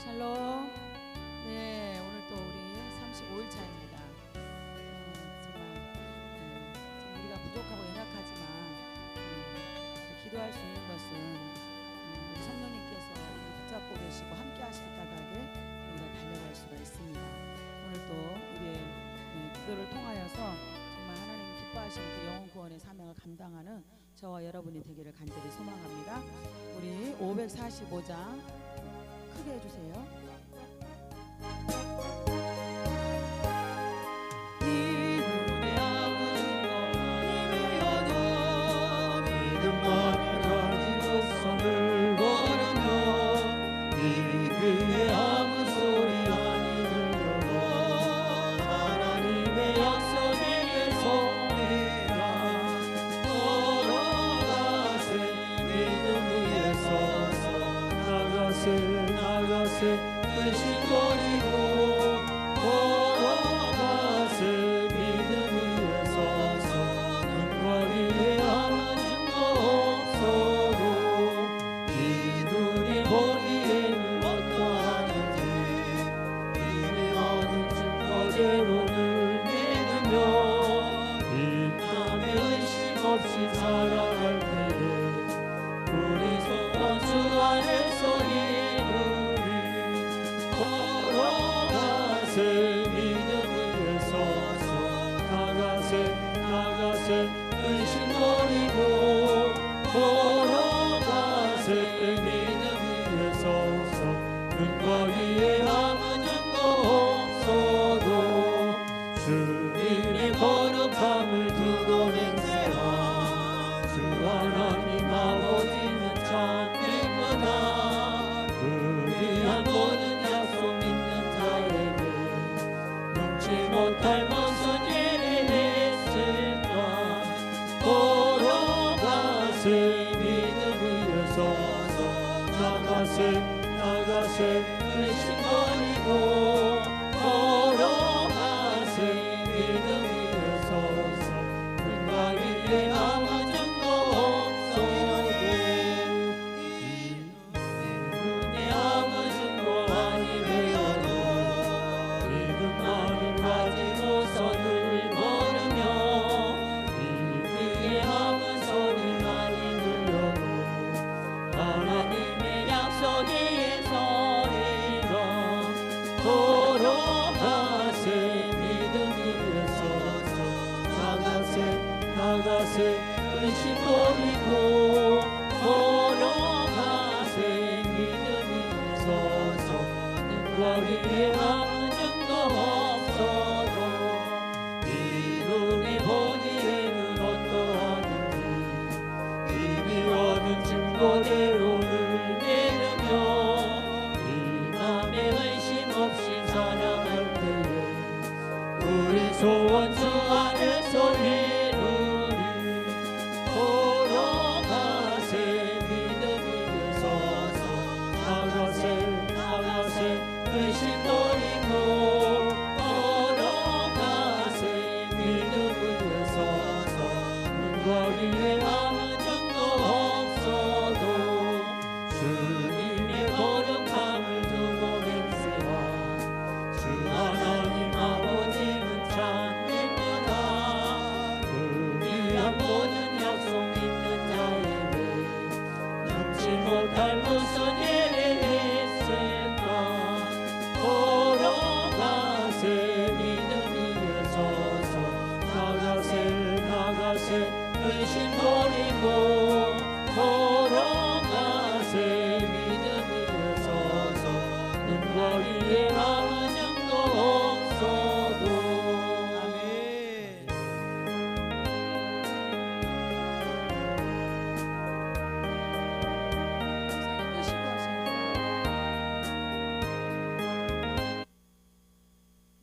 샬롬. 네, 오늘 또 우리 35일차입니다. 정말 우리가 부족하고 연약하지만 기도할 수 있는 것은 우리 성령님께서 우리를 붙잡고 계시고 함께 하실 까닭에 우리가 달려갈 수가 있습니다. 오늘 또 우리의 기도를 통하여서 정말 하나님 기뻐하시는 그 영혼 구원의 사명을 감당하는 저와 여러분이 되기를 간절히 소망합니다. 우리 545장 크게 해주세요.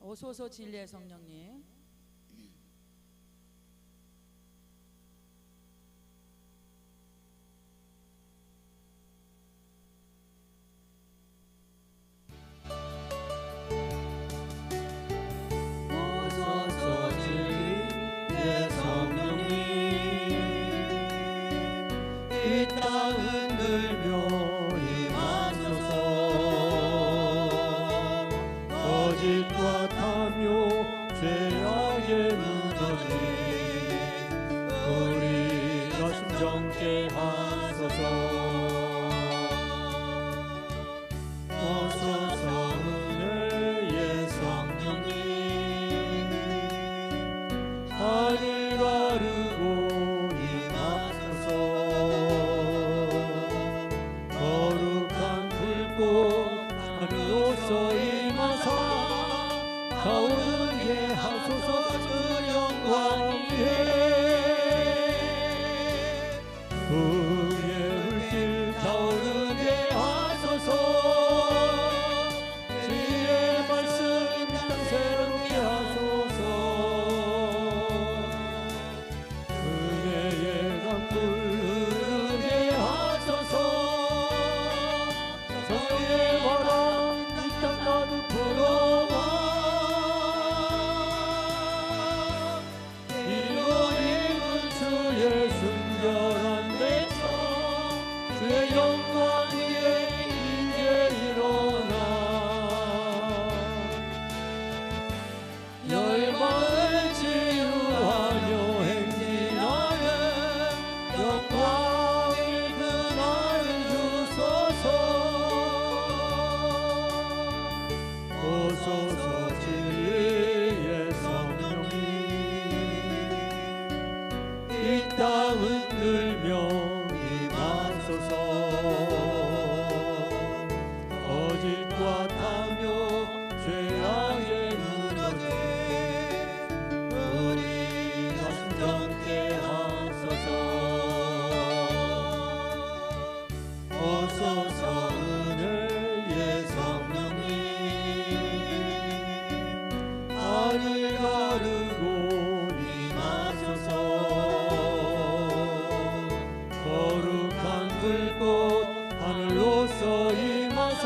오소서 진리의 성령님. 오소서 진리의 성령님, 이 땅 흔들며 임하소서. 거룩한 불꽃 하늘로서 임하사 타오르게 하소서 주 영광 위에 의의 물길 타오르게 하소서 주의 말씀 땅 새롭게 하소서 은혜의 강물 흐르게 하소서 성령의 바람 이 땅 가득 불어와 이로 입은 주의 순결한 백성 주의 영광 위에 이제 일어나 열방을 치유하며 행진하는 영광의 그날을 주소서 오소서 주의 성령님 이 땅 흔들며 임하소서 거짓과 탐욕 죄악에 무너진 우리 가슴 정케 하소서 오소서 은혜의 성령님 하늘 가르고 임하소서 거룩한 불꽃 하늘로서 임하사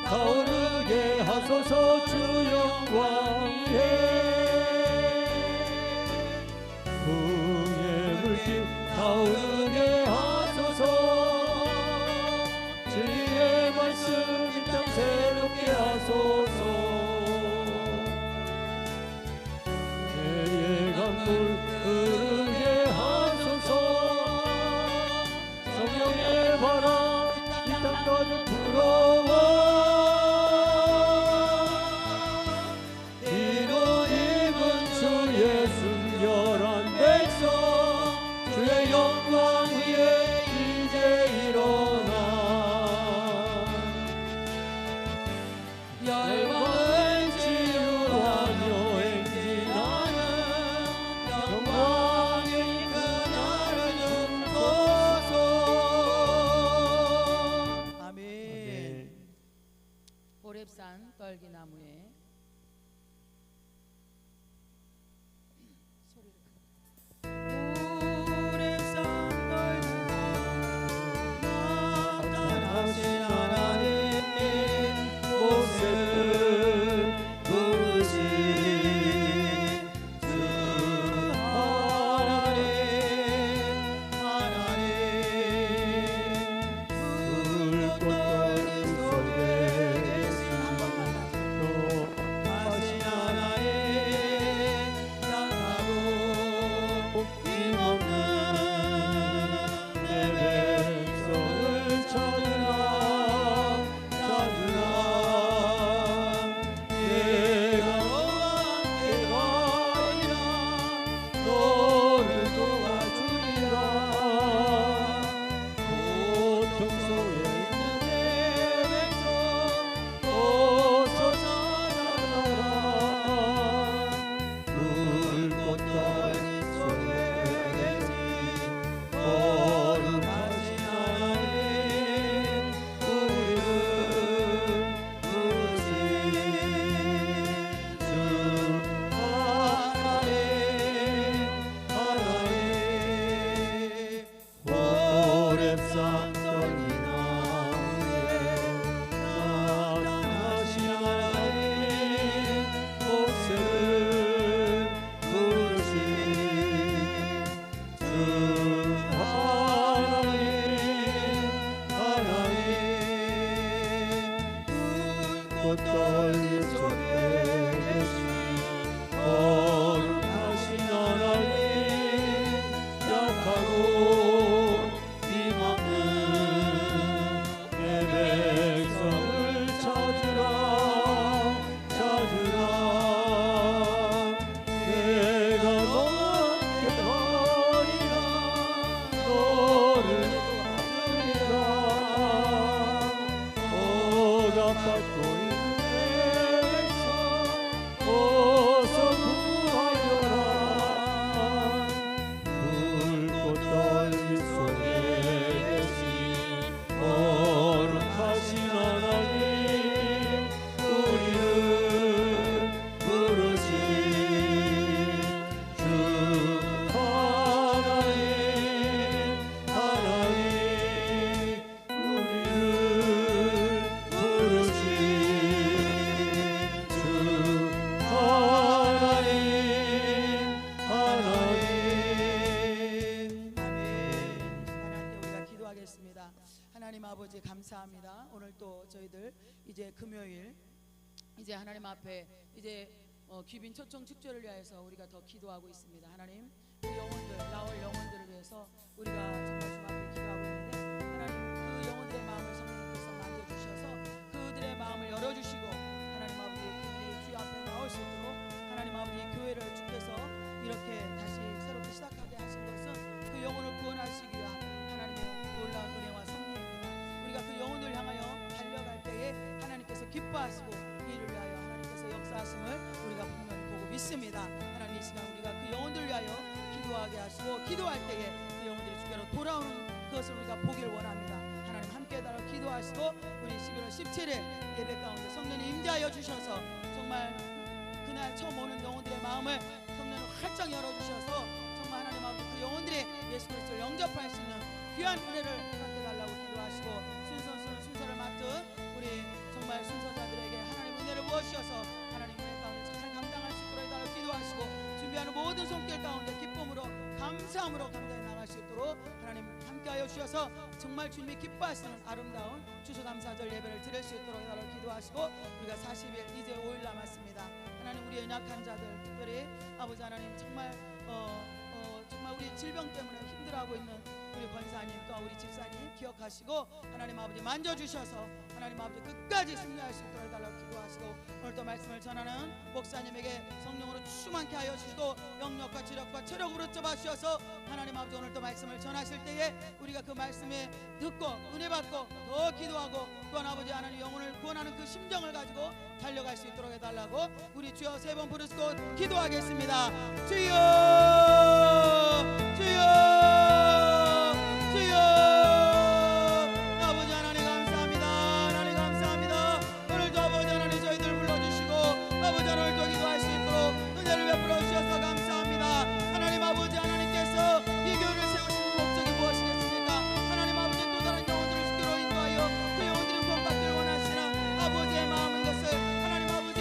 타오르게 하소서 주 영광 위에 풍의 물길 타오르게 하소서 진리의 말씀 이 땅 새롭게 하소서 은혜의 강물 흐르게 하소서 성령의 바람 이 땅 가득 불어와 이로 입은 주의 순결한 백성 주의 영광 위에 이제 일어나 열방을 치유하며 행진하는 영광의 그날을 주소서 아멘. 호렙산 떨기나무에 소리를 호렙산 떨기나무 나타나신 하나님 모세를 부르신 주 하나님 불꽃 속에 계신 하신 하나님 양하고 힘없는 내 백성을 찾으라 찾으라 내가 너와 함께 가리라 너를 도와주리라 고통 속에 있는 내 백성 어서 찾아가라 불꽃 떨기 속에 계신 거룩하신 하나님 우리를 부르신 주 하나님 호렙산 떨기나무에 나타나신 하나님 모세를 부르신 주 하나님 불꽃 떨기 속에 계신 거룩하신 하나님 약하고 힘없는 내 백성을 찾으라 찾으라 내가 너와 함께 가리라 너를 도와주리라 하나님 아버지 감사합니다. 오늘 또 저희들 이제 금요일 이제 하나님 앞에 이제 귀빈 초청 축제를 위해서 우리가 더 기도하고 있습니다. 하나님 그 영혼들 나올 영혼들을 위해서 우리가 정말 주 앞에 기도하고 있는데 하나님 그 영혼들의 마음을 성령님께서 만져주셔서 그들의 마음을 열어주시고 하나님 아버지 그들이 주 앞에 나올 수 있도록 하나님 아버지 교회를 주께서 이렇게 다시 새롭게 시작하게 하신 것은 그 영혼을 구원하시기 위한 하나님의 놀라운 은혜와 섭리입니다. 우리가 그 영혼을 향하여 달려갈 때에 하나님께서 기뻐하시고 이를 위하여 하나님께서 역사하심을 우리가 분명히 보고 믿습니다. 하나님 이 시간 우리가 그 영혼들을 위하여 기도하게 하시고 기도할 때에 그 영혼들이 주께로 돌아오는 그것을 우리가 보길 원합니다. 하나님 함께 달아 기도하시고 우리 11월 17일 예배 가운데 성령님 임재하여 주셔서 정말 그날 처음 오는 영혼들의 마음을 성령님 활짝 열어주셔서 정말 하나님 아버지 그 영혼들이 예수 그리스도를 영접할 수 있는 귀한 은혜를 함께 달라고 기도하시고 순서를 맡은 우리 정말 순서자들에게 하나님 은혜를 부어주셔서 하나님 은혜 가운데 잘 감당할 수 있도록 해달라고 기도하시고 준비하는 모든 손길 가운데 기쁨으로 감사함으로 감당해 나갈 수 있도록 하나님 함께하여 주셔서 정말 주님이 기뻐하시는 아름다운 추수감사절 예배를 드릴 수 있도록 해달라고 기도하시고 우리가 40일 이제 5일 남았습니다. 하나님 우리의 연약한 자들 특별히 아버지 하나님 정말 정말 우리 질병 때문에 힘들어하고 있는 우리 권사님과 우리 집사님 기억하시고 하나님 아버지 만져주셔서 하나님 아버지 끝까지 승리할 수 있도록 해달라고 기도하시고 오늘도 말씀을 전하는 목사님에게 성령으로 충만케 하여 주시고 영력과 지력과 체력으로 붙잡아 주셔서 하나님 아버지 오늘도 말씀을 전하실 때에 우리가 그 말씀에 듣고 은혜 받고 더 기도하고 또한 아버지 하나님 영혼을 구원하는 그 심정을 가지고 달려갈 수 있도록 해달라고 우리 주여 세 번 부르시고 기도하겠습니다. 주여 주여 주여 아버지 하나님 감사합니다. 하나님 감사합니다. 오늘도 아버지 하나님 저희들 불러주시고 아버지 오늘도 기도할 수 있도록 은혜를 베풀어 주셔서 감사합니다. 하나님 아버지 하나님께서 이 교회를 세우신 목적이 무엇이겠습니까? 하나님 아버지 또 다른 영혼들을 주께로 인도하여 그 영혼들이 구원받기를 원하시는 아버지의 마음인 것을 하나님 아버지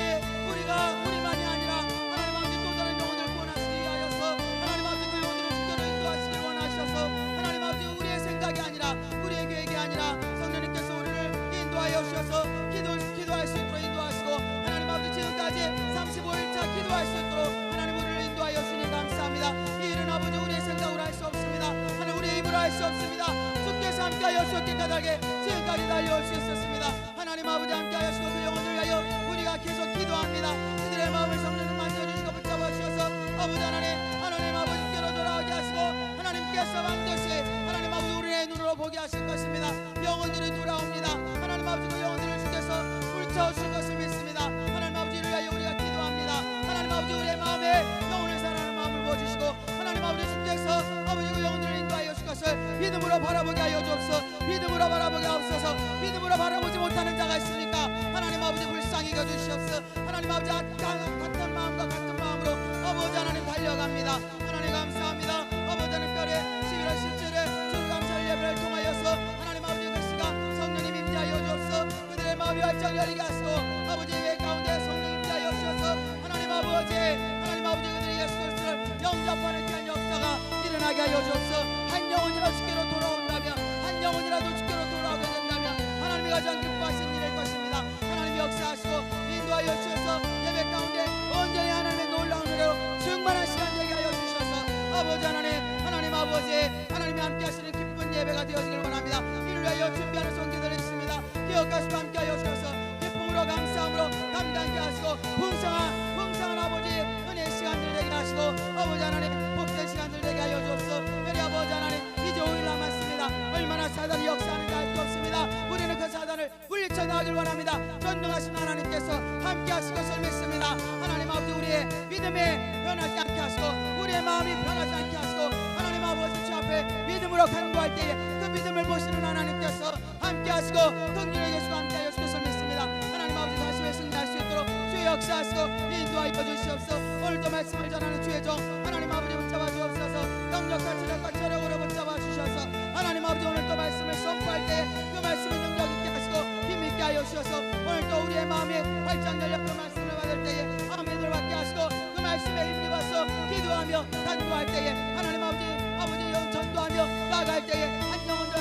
우리만이 아니라 하나님 아버지 또 다른 영혼들을 구원하시기 위하여서 하나님 아버지 그 영혼들을 주께로 인도하시길 원하셔서 하나님 아버지 우리의 생각이 아니라 우리의 계획이 아니라 성령님께서 우리를 인도하여 주셔서 기도할 수 있도록 인도하시고 하나님 아버지 지금까지 35일차 기도할 수 있도록 하나님 우리를 인도하여 주니 감사합니다. 이 일은 아버지 우리의 생각으로 할 수 없습니다. 하나님 우리의 힘으로 할 수 없습니다. 주께서 함께하여 주셨기 까닭에 지금까지 달려올 수 있었습니다. 하나님 아버지 함께하여 주시고 그 영혼을 위하여 우리가 계속 기도합니다. 그들의 마음을 성령님 만져주시고 붙잡아 주셔서 아버지 하나님 아버지께로 돌아오게 하시고 하나님께서 반드시 하나님 아버지 우리의 눈으로 보게 하실 것입니다. 영혼들이 돌아옵니다. 하나님 아버지 그 영혼들을 주께서 불태우실 것을 믿습니다. 하나님 아버지 이를 위하여 우리가 기도합니다. 하나님 아버지 우리의 마음에 영혼을 사랑하는 마음을 부어주시고 하나님 아버지 주께서 아버지 그 영혼들을 인도하여 주실 것을 믿음으로 바라보게 하여 주옵소서. 믿음으로 바라보게 하옵소서. 믿음으로 바라보지 못하는 자가 있으니까 하나님 아버지 불쌍히 여주시옵소서. 하나님 아버지 같은 마음과 같은 마음으로 아버지 하나님 달려갑니다. 하나님 감사합니다. 아버지 하나님 별에 11월 17일 주감사절 예배를 통하여서 하나님 아버지 그 시간 성령님 임재하여 주옵소서. 그들의 마음이 활짝 열리게 하시고 아버지 예배 가운데 성령 임재하여 주셔서 하나님 아버지 그들의 예수 그리스도를 영접하는 귀한 역사가 일어나게 하여 주옵소서. 한 영혼이라도 주께로 돌아온다면 한 영혼이라도 주께로 돌아오게 된다면 하나님이 가장 기뻐하신 일일 것입니다. 하나님 역사하시고 인도하여 주셔서 예배 가운데 온전히 하나님의 놀라운 은혜로 충만한 시간 되게 하여 주셔서 아버지 하나님 아버지 하나님이 함께 하시는 기쁜 예배가 되어지길 원합니다. 이를 위하여 준비하는 손길들이 있습니다. 기억하시고 함께 하여 주셔서 기쁨으로 감사함으로 감당케 하시고 풍성한 아버지 은혜 시간들 되게 하시고 아버지 하나님 복된 시간들 되게 하여 주옵소서. 우리 아버지 하나님 이제 5일 남았습니다. 얼마나 사단이 역사하는지 알 수 없습니다. 우리는 그 사단을 물리쳐 나가길 원합니다. 전능하신 하나님께서 함께 하실 것을 믿습니다. 하나님 아버지 우리의 믿음이 변하지 않게 하시고 우리의 마음이 변하지 않게 하시고 하나님 아버지 주 앞에 믿음으로 간구할 때에 그 믿음을 보시는 하나님께서 함께 하시고 긍휼히 예수와 함께 하여 주실 것을 믿습니다. 하나님 아버지 다시 왜 승리할 수 있도록 주의 역사하시고 인도하여 주시옵소서. 오늘도 말씀을 전하는 주의 종 하나님 아버지 붙잡아 주옵소서. 영력과 지력과 체력으로 붙잡아 주셔서 하나님 아버지 오늘도 말씀을 선포할 때에 그 말씀이 능력 있게 하시고 힘 있게 하여 주셔서 오늘도 우리의 마음이 활짝 열려 그 말씀을 받을 때에 아멘을 받게 하시고 그 말씀에 힘입어서 기도하며 간구할 때에 하나님 아버지 영 전도하며 나아갈 때에 한 영혼들이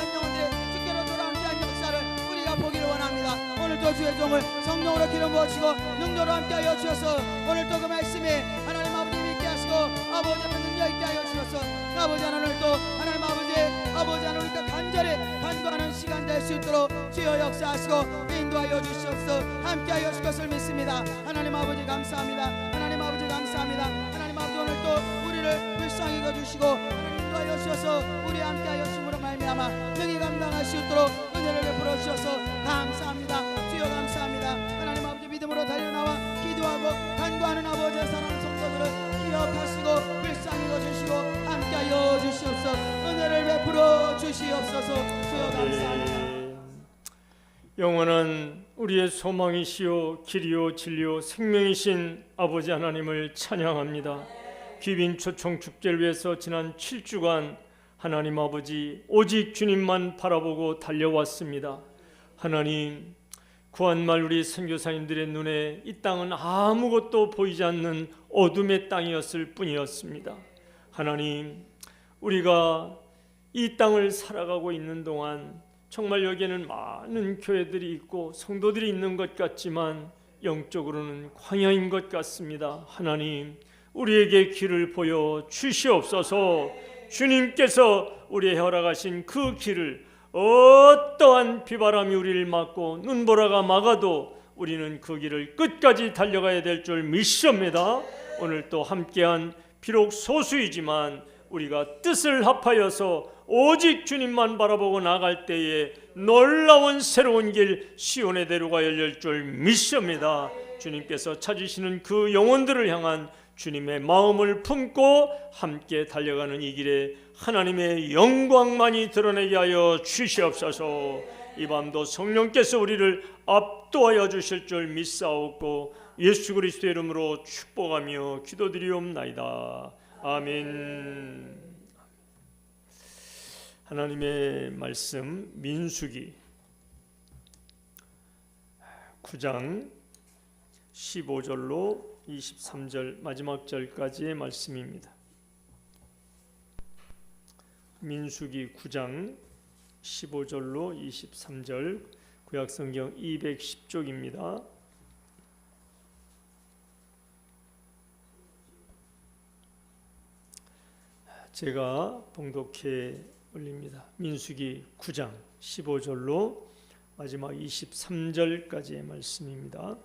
주께로 돌아오는 한 오늘도 주의 종을 성령으로 기름 부어주시고 능력으로 함께하여 주셔서 오늘도 그 말씀이 하나님 아버지 믿게 하시고 아버지 하나님 능력 있게 하여 주셔서 아버지 하나님을 또 하나님 아버지 하나님과 간절히 간구하는 시간 될 수 있도록 주여 역사하시고 인도하여 주시옵소서. 함께하여 주실 것을 믿습니다. 하나님 아버지 감사합니다. 하나님 아버지 감사합니다. 하나님 아버지 오늘 또 우리를 불쌍히 여겨주시고 인도하여 주셔서 우리 함께하여 주심으로 말미암아 능히 감당할 수 있도록 은혜를 베풀어 주셔서 감사합니다. 주여 감사합니다. 하나님 아버지 믿음으로 달려나와 기도하고 간구하는 아버지의 사랑하는 성도들을 기억하시고 불쌍히 여겨주시고 함께하여 주시옵소서. 은혜를 베풀어 주시옵소서. 주여 감사합니다. 영원한 우리의 소망이시요 길이요 진리요 생명이신 아버지 하나님을 찬양합니다. 귀빈 초청 축제를 위해서 지난 7주간 하나님 아버지 오직 주님만 바라보고 달려왔습니다. 하나님, 구한말 우리 선교사님들의 눈에 이 땅은 아무것도 보이지 않는 어둠의 땅이었을 뿐이었습니다. 하나님, 우리가 이 땅을 살아가고 있는 동안 정말 여기에는 많은 교회들이 있고 성도들이 있는 것 같지만 영적으로는 광야인 것 같습니다. 하나님, 우리에게 길을 보여 주시옵소서. 주님께서 우리의 허락하신 그 길을 어떠한 비바람이 우리를 막고 눈보라가 막아도 우리는 그 길을 끝까지 달려가야 될 줄 믿습니다. 오늘 또 함께한 비록 소수이지만 우리가 뜻을 합하여서 오직 주님만 바라보고 나갈 때에 놀라운 새로운 길 시온의 대로가 열릴 줄 믿습니다. 주님께서 찾으시는 그 영혼들을 향한 주님의 마음을 품고 함께 달려가는 이 길에 하나님의 영광만이 드러내게 하여 주시옵소서. 이 밤도 성령께서 우리를 압도하여 주실 줄 믿사옵고 예수 그리스도의 이름으로 축복하며 기도드리옵나이다. 아멘. 하나님의 말씀 민수기 9장 15절로 23절 마지막 절까지의 말씀입니다. 민수기 9장 15절로 23절 구약성경 210쪽입니다. 제가 봉독해 올립니다. 민수기 9장 15절로 마지막 23절까지의 말씀입니다.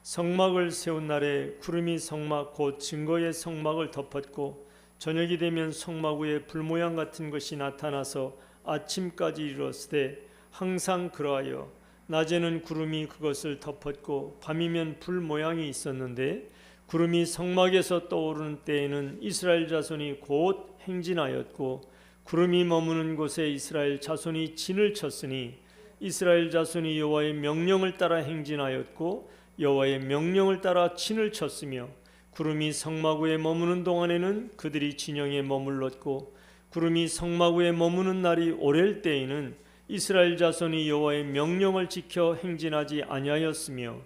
성막을 세운 날에 구름이 성막 곧 증거의 성막을 덮었고 저녁이 되면 성막 위에 불 모양 같은 것이 나타나서 아침까지 이르렀으되 항상 그러하여 낮에는 구름이 그것을 덮었고 밤이면 불 모양이 있었는데 구름이 성막에서 떠오르는 때에는 이스라엘 자손이 곧 행진하였고 구름이 머무는 곳에 이스라엘 자손이 진을 쳤으니 이스라엘 자손이 여호와의 명령을 따라 행진하였고 여호와의 명령을 따라 진을 쳤으며 구름이 성막 위에 머무는 동안에는 그들이 진영에 머물렀고 구름이 성막 위에 머무는 날이 오랠 때에는 이스라엘 자손이 여호와의 명령을 지켜 행진하지 아니하였으며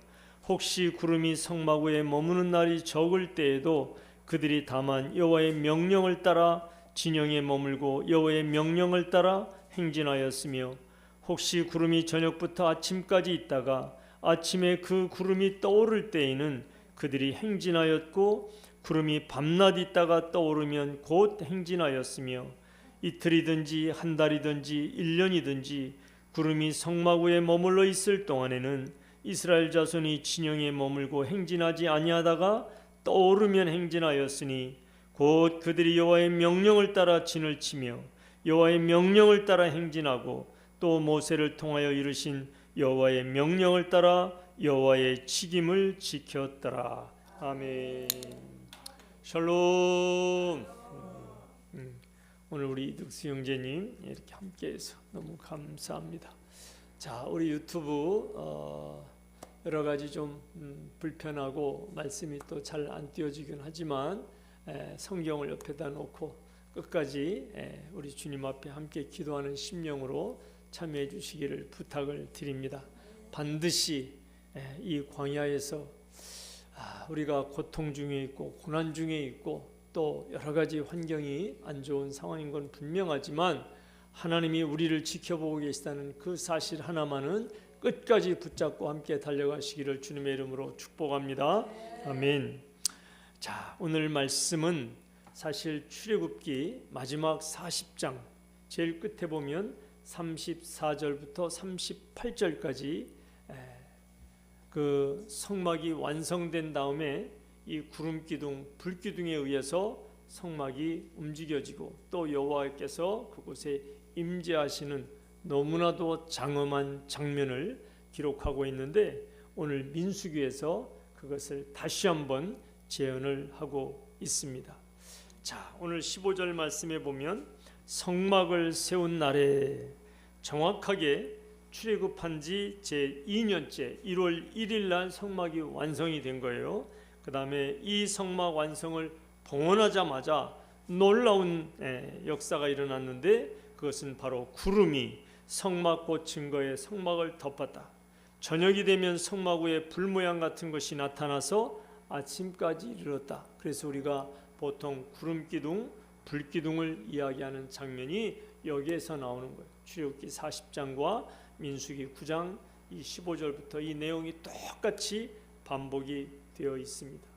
혹시 구름이 성막 위에 머무는 날이 적을 때에도 그들이 다만 여호와의 명령을 따라 진영에 머물고 여호와의 명령을 따라 행진하였으며 혹시 구름이 저녁부터 아침까지 있다가 아침에 그 구름이 떠오를 때에는 그들이 행진하였고 구름이 밤낮 있다가 떠오르면 곧 행진하였으며 이틀이든지 한 달이든지 1년이든지 구름이 성막 위에 머물러 있을 동안에는 이스라엘 자손이 진영에 머물고 행진하지 아니하다가 떠오르면 행진하였으니 곧 그들이 여호와의 명령을 따라 진을 치며 여호와의 명령을 따라 행진하고 또 모세를 통하여 이르신 여호와의 명령을 따라 여호와의 책임을 지켰더라. 아멘. 샬롬. 오늘 우리 이득수 형제님 이렇게 함께해서 너무 감사합니다. 자, 우리 유튜브 여러 가지 좀 불편하고 말씀이 또 잘 안 띄워지긴 하지만 성경을 옆에다 놓고 끝까지 우리 주님 앞에 함께 기도하는 심령으로 참여해 주시기를 부탁을 드립니다. 반드시 이 광야에서 우리가 고통 중에 있고 고난 중에 있고 또 여러 가지 환경이 안 좋은 상황인 건 분명하지만 하나님이 우리를 지켜보고 계시다는 그 사실 하나만은 끝까지 붙잡고 함께 달려가시기를 주님의 이름으로 축복합니다. 아멘. 자, 오늘 말씀은 사실 출애굽기 마지막 40장 제일 끝에 보면 34절부터 38절까지 그 성막이 완성된 다음에 이 구름 기둥, 불 기둥에 의해서 성막이 움직여지고 또 여호와께서 그곳에 임재하시는 너무나도 장엄한 장면을 기록하고 있는데 오늘 민수기에서 그것을 다시 한번 재현을 하고 있습니다. 자, 오늘 15절 말씀에 보면 성막을 세운 날에 정확하게 출애굽한 지 제2년째 1월 1일 날 성막이 완성이 된 거예요. 그 다음에 이 성막 완성을 봉헌하자마자 놀라운 역사가 일어났는데 그것은 바로 구름이 성막꽃 증거에 성막을 덮었다. 저녁이 되면 성막 위에 불 모양 같은 것이 나타나서 아침까지 이르렀다. 그래서 우리가 보통 구름 기둥, 불 기둥을 이야기하는 장면이 여기에서 나오는 거예요. 출애굽기 40장과 민수기 9장 이 15절부터 이 내용이 똑같이 반복이 되어 있습니다.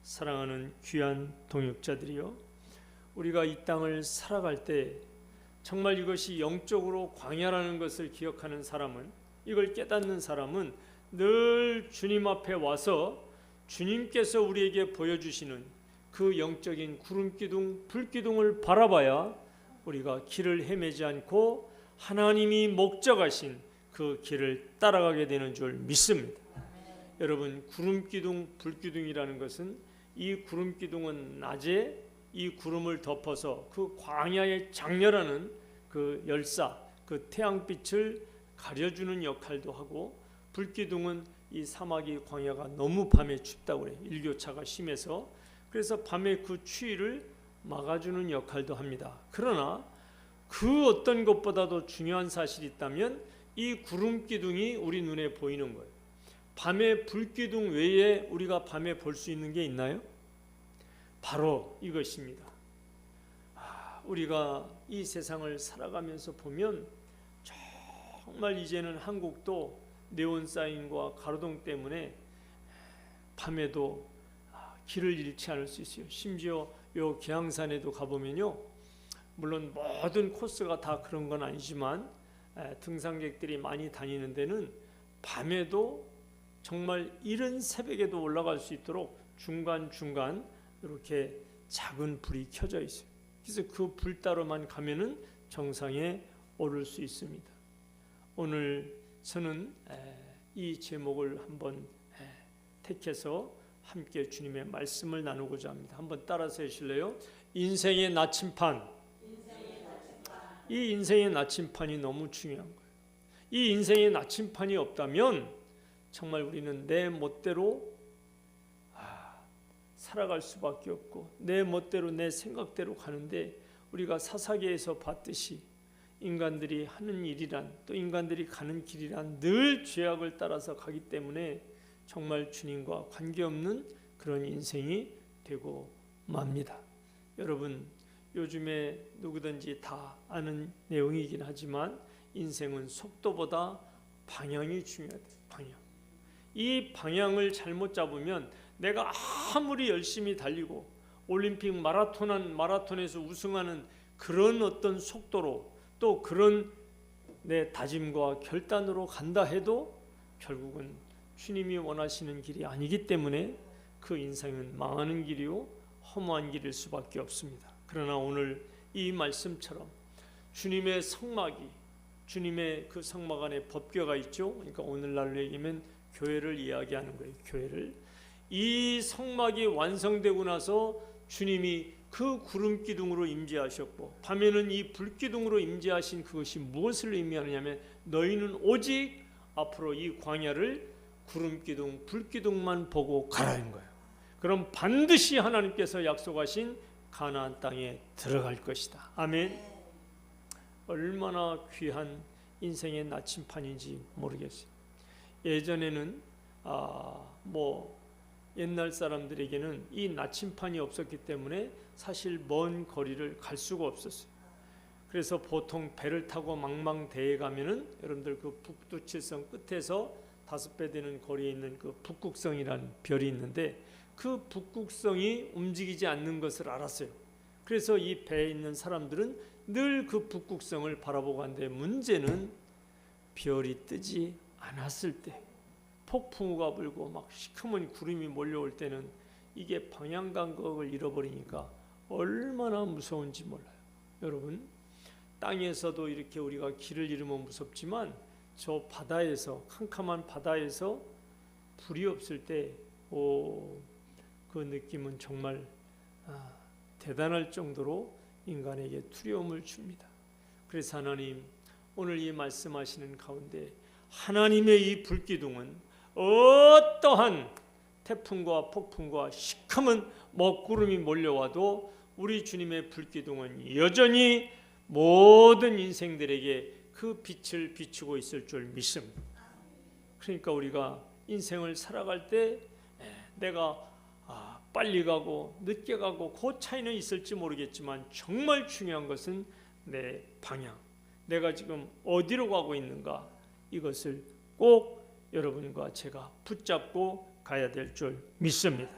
사랑하는 귀한 동역자들이요, 우리가 이 땅을 살아갈 때 정말 이것이 영적으로 광야라는 것을 기억하는 사람은, 이걸 깨닫는 사람은 늘 주님 앞에 와서 주님께서 우리에게 보여주시는 그 영적인 구름기둥, 불기둥을 바라봐야 우리가 길을 헤매지 않고 하나님이 목적하신 그 길을 따라가게 되는 줄 믿습니다. 여러분, 구름기둥, 불기둥이라는 것은 이 구름기둥은 낮에 이 구름을 덮어서 그 광야의 장렬하는 그 열사, 그 태양빛을 가려주는 역할도 하고, 불기둥은 이 사막이 광야가 너무 밤에 춥다고 그래요. 일교차가 심해서. 그래서 밤에 그 추위를 막아주는 역할도 합니다. 그러나 그 어떤 것보다도 중요한 사실이 있다면 이 구름기둥이 우리 눈에 보이는 거예요. 밤에 불기둥 외에 우리가 밤에 볼 수 있는 게 있나요? 바로 이것입니다. 우리가 이 세상을 살아가면서 보면 정말 이제는 한국도 네온사인과 가로등 때문에 밤에도 길을 잃지 않을 수 있어요. 심지어 요 계양산에도 가보면요, 물론 모든 코스가 다 그런 건 아니지만 등산객들이 많이 다니는 데는 밤에도 정말 이른 새벽에도 올라갈 수 있도록 중간중간 이렇게 작은 불이 켜져 있어요. 그래서 그 불 따라만 가면은 정상에 오를 수 있습니다. 오늘 저는 이 제목을 한번 택해서 함께 주님의 말씀을 나누고자 합니다. 한번 따라서 하실래요? 인생의 나침판. 이 인생의 나침판이 너무 중요한 거예요. 이 인생의 나침판이 없다면 정말 우리는 내 멋대로 살아갈 수밖에 없고, 내 멋대로 내 생각대로 가는데, 우리가 사사기에서 봤듯이 인간들이 하는 일이란, 또 인간들이 가는 길이란 늘 죄악을 따라서 가기 때문에 정말 주님과 관계없는 그런 인생이 되고 맙니다. 여러분, 요즘에 누구든지 다 아는 내용이긴 하지만 인생은 속도보다 방향이 중요하다. 방향. 이 방향을 잘못 잡으면 내가 아무리 열심히 달리고 올림픽 마라톤에서 우승하는 그런 어떤 속도로, 또 그런 내 다짐과 결단으로 간다 해도 결국은 주님이 원하시는 길이 아니기 때문에 그 인생은 망하는 길이요, 허무한 길일 수밖에 없습니다. 그러나 오늘 이 말씀처럼 주님의 성막이, 주님의 그 성막 안에 법궤가 있죠. 그러니까 오늘날로 얘기하면 교회를 이야기하는 거예요. 교회를. 이 성막이 완성되고 나서 주님이 그 구름 기둥으로 임재하셨고, 밤에는 이 불 기둥으로 임재하신 그것이 무엇을 의미하느냐면, 너희는 오직 앞으로 이 광야를 구름 기둥, 불 기둥만 보고 가라는 거예요. 그럼 반드시 하나님께서 약속하신 가나안 땅에 들어갈 것이다. 아멘. 얼마나 귀한 인생의 나침판인지 모르겠어요. 예전에는 옛날 사람들에게는 이 나침판이 없었기 때문에 사실 먼 거리를 갈 수가 없었어요. 그래서 보통 배를 타고 망망대해 가면은 여러분들 그 북두칠성 끝에서 5배 되는 거리에 있는 그 북극성이라는 별이 있는데 그 북극성이 움직이지 않는 것을 알았어요. 그래서 이 배에 있는 사람들은 늘 그 북극성을 바라보고 한데 문제는 별이 뜨지 않았을 때 폭풍우가 불고 막 시커먼 구름이 몰려올 때는 이게 방향 감각을 잃어버리니까 얼마나 무서운지 몰라요. 여러분, 땅에서도 이렇게 우리가 길을 잃으면 무섭지만 저 바다에서, 캄캄한 바다에서 불이 없을 때 그 느낌은 정말 대단할 정도로 인간에게 두려움을 줍니다. 그래서 하나님, 오늘 이 말씀하시는 가운데 하나님의 이 불기둥은 어떠한 태풍과 폭풍과 시커먼 먹구름이 몰려와도 우리 주님의 불기둥은 여전히 모든 인생들에게 그 빛을 비추고 있을 줄 믿습니다. 그러니까 우리가 인생을 살아갈 때 내가 빨리 가고 늦게 가고 그 차이는 있을지 모르겠지만 정말 중요한 것은 내 방향, 내가 지금 어디로 가고 있는가, 이것을 꼭 여러분과 제가 붙잡고 가야 될 줄 믿습니다.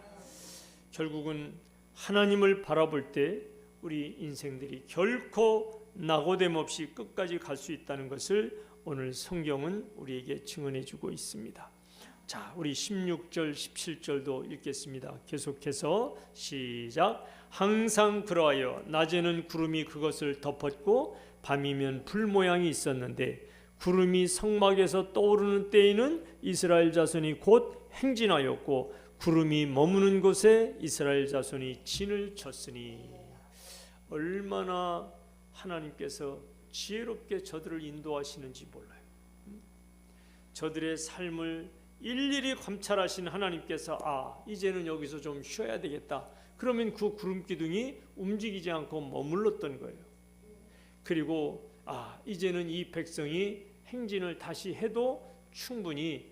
결국은 하나님을 바라볼 때 우리 인생들이 결코 낙오됨 없이 끝까지 갈 수 있다는 것을 오늘 성경은 우리에게 증언해 주고 있습니다. 자, 우리 16절 17절도 읽겠습니다. 계속해서 시작. 항상 그러하여 낮에는 구름이 그것을 덮었고 밤이면 불 모양이 있었는데 구름이 성막에서 떠오르는 때에는 이스라엘 자손이 곧 행진하였고 구름이 머무는 곳에 이스라엘 자손이 진을 쳤으니. 얼마나 하나님께서 지혜롭게 저들을 인도하시는지 몰라요. 저들의 삶을 일일이 관찰하신 하나님께서 이제는 여기서 좀 쉬어야 되겠다. 그러면 그 구름 기둥이 움직이지 않고 머물렀던 거예요. 그리고 이제는 이 백성이 행진을 다시 해도 충분히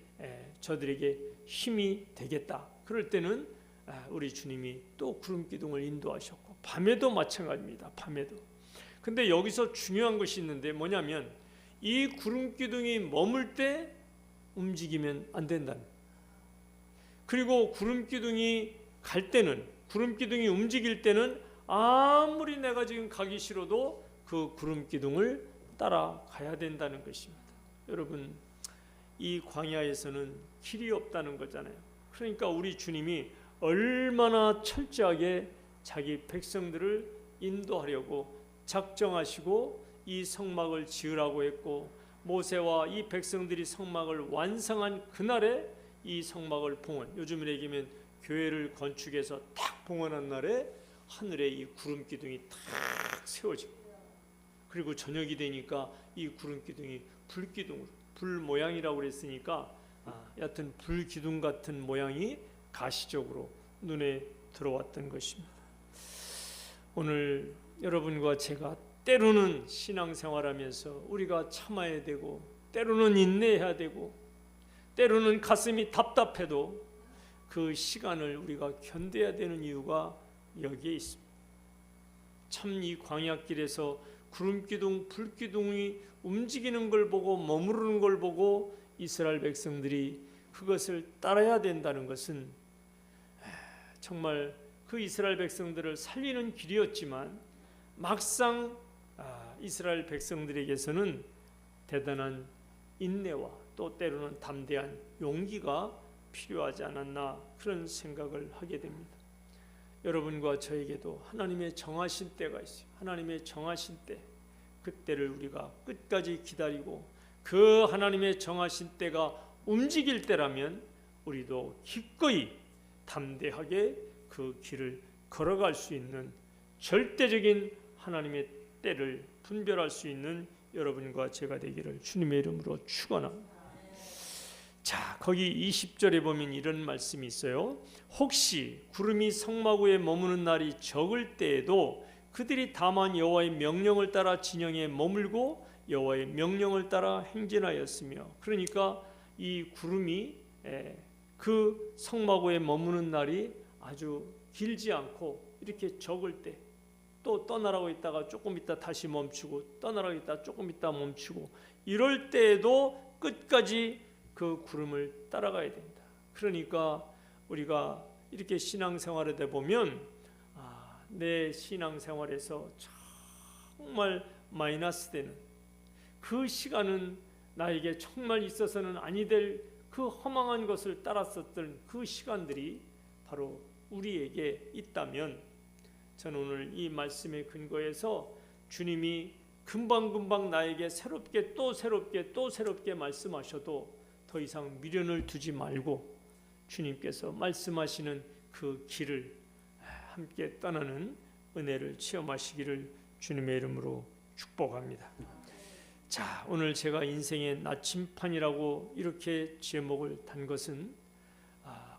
저들에게 힘이 되겠다. 그럴 때는 우리 주님이 또 구름 기둥을 인도하셨고 밤에도 마찬가지입니다. 밤에도. 근데 여기서 중요한 것이 있는데 뭐냐면 이 구름 기둥이 머물 때 움직이면 안 된다는. 그리고 구름 기둥이 갈 때는, 구름 기둥이 움직일 때는 아무리 내가 지금 가기 싫어도 그 구름 기둥을 따라가야 된다는 것입니다. 여러분, 이 광야에서는 길이 없다는 거잖아요. 그러니까 우리 주님이 얼마나 철저하게 자기 백성들을 인도하려고 작정하시고 이 성막을 지으라고 했고, 모세와 이 백성들이 성막을 완성한 그날에 이 성막을 봉헌, 요즘으로 얘기하면 교회를 건축해서 딱 봉헌한 날에 하늘에 이 구름 기둥이 탁 세워집니다. 그리고 저녁이 되니까 이 구름 기둥이 불 기둥으로, 불 모양이라고 그랬으니까 여하튼 불 기둥 같은 모양이 가시적으로 눈에 들어왔던 것입니다. 오늘 여러분과 제가 때로는 신앙생활하면서 우리가 참아야 되고, 때로는 인내해야 되고, 때로는 가슴이 답답해도 그 시간을 우리가 견뎌야 되는 이유가 여기에 있습니다. 참 이 광야길에서 구름기둥, 불기둥이 움직이는 걸 보고 머무르는 걸 보고 이스라엘 백성들이 그것을 따라야 된다는 것은 정말 그 이스라엘 백성들을 살리는 길이었지만 막상 이스라엘 백성들에게서는 대단한 인내와 또 때로는 담대한 용기가 필요하지 않았나, 그런 생각을 하게 됩니다. 여러분과 저에게도 하나님의 정하신 때가 있어요. 하나님의 정하신 때, 그때를 우리가 끝까지 기다리고 그 하나님의 정하신 때가 움직일 때라면 우리도 기꺼이 담대하게 그 길을 걸어갈 수 있는, 절대적인 하나님의 때를 분별할 수 있는 여러분과 제가 되기를 주님의 이름으로 축원합니다. 자, 거기 20절에 보면 이런 말씀이 있어요. 혹시 구름이 성막 위에 머무는 날이 적을 때에도 그들이 다만 여호와의 명령을 따라 진영에 머물고 여호와의 명령을 따라 행진하였으며, 그러니까 이 구름이 그 성막 위에 머무는 날이 아주 길지 않고 이렇게 적을 때, 또 떠나라고 있다가 조금 있다 다시 멈추고 떠나라고 있다 조금 있다 멈추고 이럴 때에도 끝까지 그 구름을 따라가야 됩니다. 그러니까 우리가 이렇게 신앙생활에 돼 보면 내 신앙생활에서 정말 마이너스 되는 그 시간은 나에게 정말 있어서는 아니 될 그 허망한 것을 따랐었던 그 시간들이 바로 우리에게 있다면 저는 오늘 이 말씀의 근거에서 주님이 금방금방 나에게 새롭게 또 새롭게 또 새롭게 말씀하셔도 더 이상 미련을 두지 말고 주님께서 말씀하시는 그 길을 함께 떠나는 은혜를 체험하시기를 주님의 이름으로 축복합니다. 자, 오늘 제가 인생의 나침판이라고 이렇게 제목을 단 것은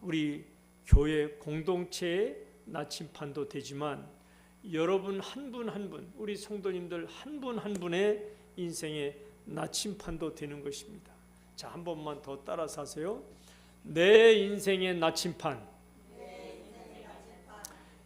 우리 교회 공동체의 나침판도 되지만 여러분 한 분 한 분, 우리 성도님들 한 분 한 분의 인생의 나침판도 되는 것입니다. 자, 한 번만 더 따라서 하세요. 내 인생의 나침판.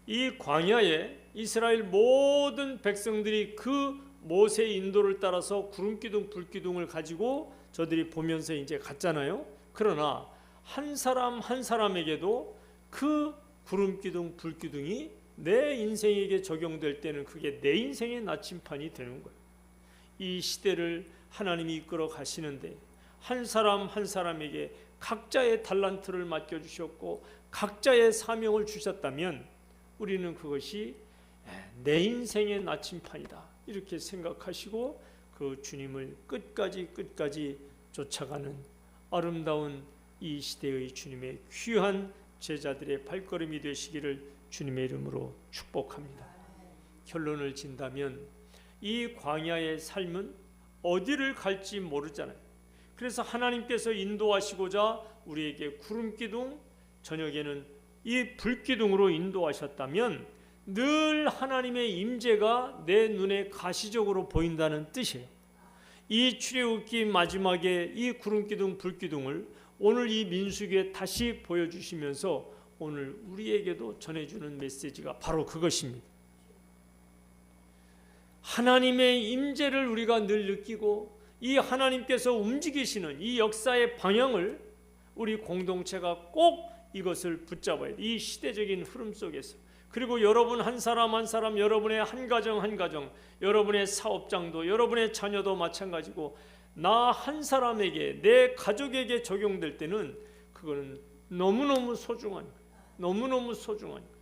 이 광야에 이스라엘 모든 백성들이 그 모세의 인도를 따라서 구름기둥 불기둥을 가지고 저들이 보면서 이제 갔잖아요. 그러나 한 사람 한 사람에게도 그 구름기둥 불기둥이 내 인생에게 적용될 때는 그게 내 인생의 나침판이 되는 거예요. 이 시대를 하나님이 이끌어 가시는데 한 사람 한 사람에게 각자의 달란트를 맡겨주셨고 각자의 사명을 주셨다면 우리는 그것이 내 인생의 나침판이다 이렇게 생각하시고 그 주님을 끝까지 쫓아가는 아름다운 이 시대의 주님의 귀한 제자들의 발걸음이 되시기를 주님의 이름으로 축복합니다. 결론을 진다면 이 광야의 삶은 어디를 갈지 모르잖아요. 그래서 하나님께서 인도하시고자 우리에게 구름기둥, 저녁에는 이 불기둥으로 인도하셨다면 늘 하나님의 임재가 내 눈에 가시적으로 보인다는 뜻이에요. 이 출애굽기 마지막에 이 구름기둥 불기둥을 오늘 이 민수기에 다시 보여주시면서 오늘 우리에게도 전해주는 메시지가 바로 그것입니다. 하나님의 임재를 우리가 늘 느끼고 이 하나님께서 움직이시는 이 역사의 방향을 우리 공동체가 꼭 이것을 붙잡아야 돼. 이 시대적인 흐름 속에서. 그리고 여러분 한 사람 한 사람, 여러분의 한 가정 한 가정, 여러분의 사업장도, 여러분의 자녀도 마찬가지고 나 한 사람에게, 내 가족에게 적용될 때는 그거는 너무너무 소중한 거예요. 너무너무 소중한 거예요.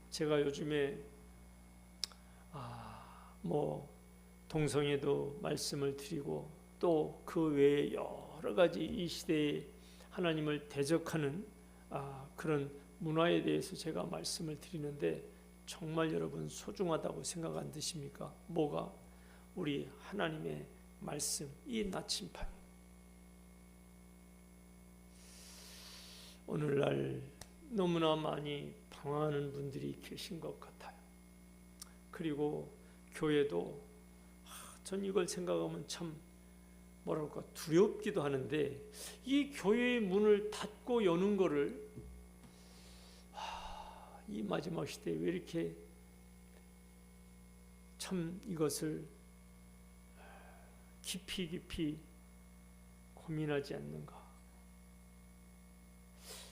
제가 요즘에 동성애도 말씀을 드리고 또 그 외에 여러 가지 이 시대에 하나님을 대적하는 그런 문화에 대해서 제가 말씀을 드리는데 정말 여러분 소중하다고 생각 안 드십니까? 뭐가? 우리 하나님의 말씀, 이 나침판. 오늘날 너무나 많이 방황하는 분들이 계신 것 같아요. 그리고 교회도 전 이걸 생각하면 참 뭐랄까 두렵기도 하는데 이 교회의 문을 닫고 여는 거를 이 마지막 시대에 왜 이렇게 참 이것을 깊이 고민하지 않는가.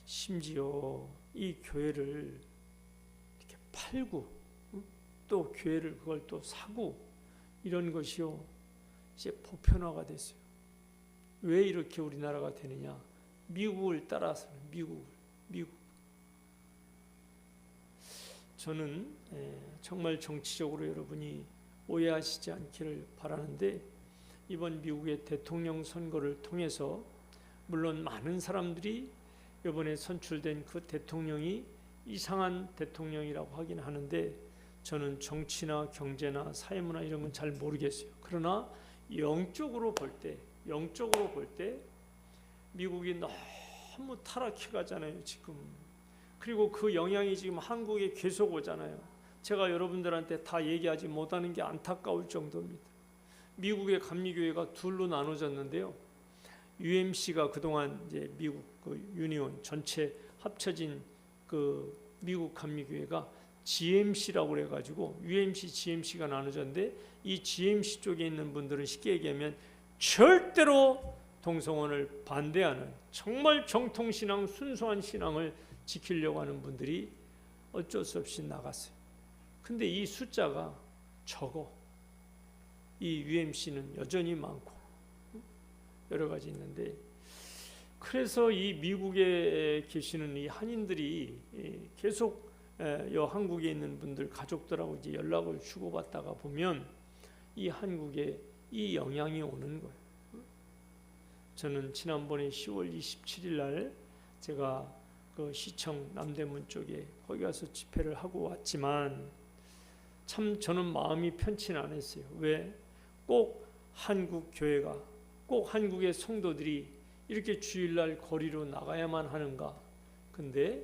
심지어 이 교회를 이렇게 팔고 또 교회를 그걸 또 사고 이런 것이요 이제 보편화가 됐어요. 왜 이렇게 우리나라가 되느냐? 미국을 따라서는 미국. 저는 정말 정치적으로 여러분이 오해하시지 않기를 바라는데 이번 미국의 대통령 선거를 통해서 물론 많은 사람들이 이번에 선출된 그 대통령이 이상한 대통령이라고 하긴 하는데 저는 정치나 경제나 사회문화 이런 건 잘 모르겠어요. 그러나 영적으로 볼 때 미국이 너무 타락해 가잖아요, 지금. 그리고 그 영향이 지금 한국에 계속 오잖아요. 제가 여러분들한테 다 얘기하지 못하는 게 안타까울 정도입니다. 미국의 감리교회가 둘로 나눠졌는데요. UMC가 그동안 이제 미국 그 유니온 전체 합쳐진 그 미국 감리교회가 GMC라고 그래가지고 UMC, GMC가 나눠졌는데 이 GMC 쪽에 있는 분들은 쉽게 얘기하면 절대로 동성혼을 반대하는 정말 정통신앙, 순수한 신앙을 지키려고 하는 분들이 어쩔 수 없이 나갔어요. 근데 이 숫자가 적어. 이 UMC는 여전히 많고 여러 가지 있는데, 그래서 이 미국에 계시는 이 한인들이 계속 한국에 있는 분들 가족들하고 이제 연락을 주고받다가 보면 이 한국에 이 영향이 오는 거예요. 저는 지난번에 10월 27일 날 제가 그 시청 남대문 쪽에 거기 가서 집회를 하고 왔지만 참 저는 마음이 편치는 않았어요. 왜? 꼭 한국 교회가, 꼭 한국의 성도들이 이렇게 주일날 거리로 나가야만 하는가? 근데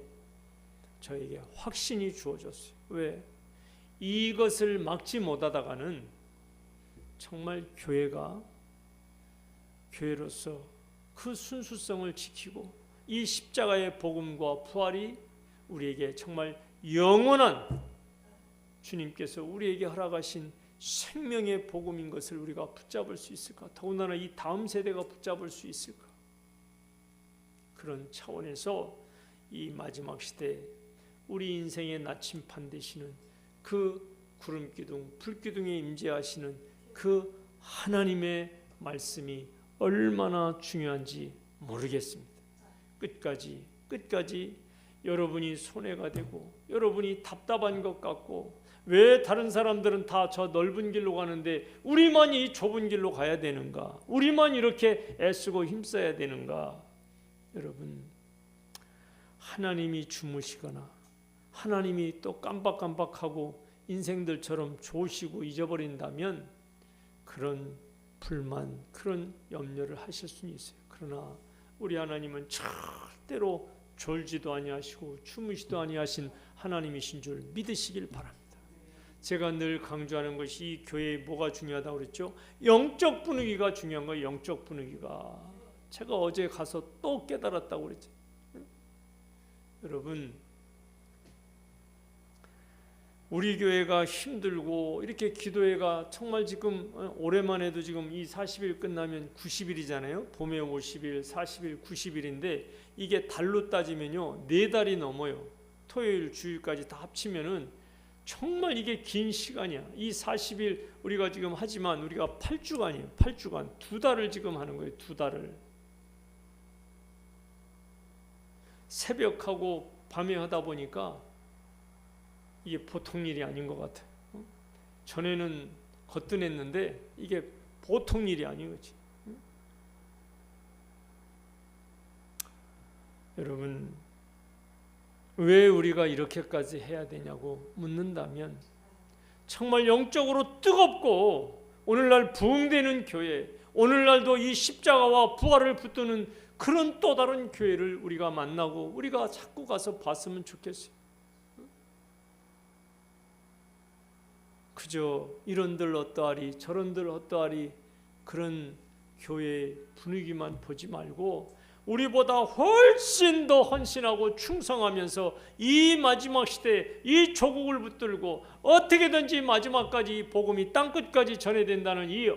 저에게 확신이 주어졌어요. 왜? 이것을 막지 못하다가는 정말 교회로서 그 순수성을 지키고 이 십자가의 복음과 부활이 우리에게 정말 영원한 주님께서 우리에게 허락하신 생명의 복음인 것을 우리가 붙잡을 수 있을까? 더군다나 이 다음 세대가 붙잡을 수 있을까? 그런 차원에서 이 마지막 시대에 우리 인생의 나침판 되시는 그 구름기둥, 불기둥에 임재하시는 그 하나님의 말씀이 얼마나 중요한지 모르겠습니다. 끝까지 여러분이 손해가 되고 여러분이 답답한 것 같고, 왜 다른 사람들은 다 저 넓은 길로 가는데 우리만 이 좁은 길로 가야 되는가? 우리만 이렇게 애쓰고 힘써야 되는가? 여러분, 하나님이 주무시거나 하나님이 또 깜박깜박하고 인생들처럼 좋으시고 잊어버린다면 그런 불만, 그런 염려를 하실 수는 있어요. 그러나 우리 하나님은 절대로 졸지도 아니하시고 주무시도 아니하신 하나님이신 줄 믿으시길 바랍니다. 제가 늘 강조하는 것이 이 교회에 뭐가 중요하다고 그랬죠? 영적 분위기가 중요한 거예요. 영적 분위기가. 제가 어제 가서 또 깨달았다고 그랬죠. 여러분, 우리 교회가 힘들고 이렇게 기도회가 정말 지금 올해만 해도 지금 이 40일 끝나면 90일이잖아요. 봄에 50일, 40일, 90일인데 이게 달로 따지면요 4달이 넘어요. 토요일, 주일까지 다 합치면은 정말 이게 긴 시간이야. 이 40일 우리가 지금 하지만 우리가 8주간이에요. 8주간 2달을 지금 하는 거예요. 2달을 새벽하고 밤에 하다 보니까 이게 보통 일이 아닌 것 같아요. 전에는 거뜬했는데 이게 보통 일이 아닌 거지. 여러분, 왜 우리가 이렇게까지 해야 되냐고 묻는다면 정말 영적으로 뜨겁고 오늘날 부흥되는 교회, 오늘날도 이 십자가와 부활을 붙드는 그런 또 다른 교회를 우리가 만나고 우리가 자꾸 가서 봤으면 좋겠어요. 그저 이런들 어떠하리 저런들 어떠하리 그런 교회 분위기만 보지 말고 우리보다 훨씬 더 헌신하고 충성하면서 이 마지막 시대에 이 조국을 붙들고 어떻게든지 마지막까지 복음이 땅끝까지 전해된다는 이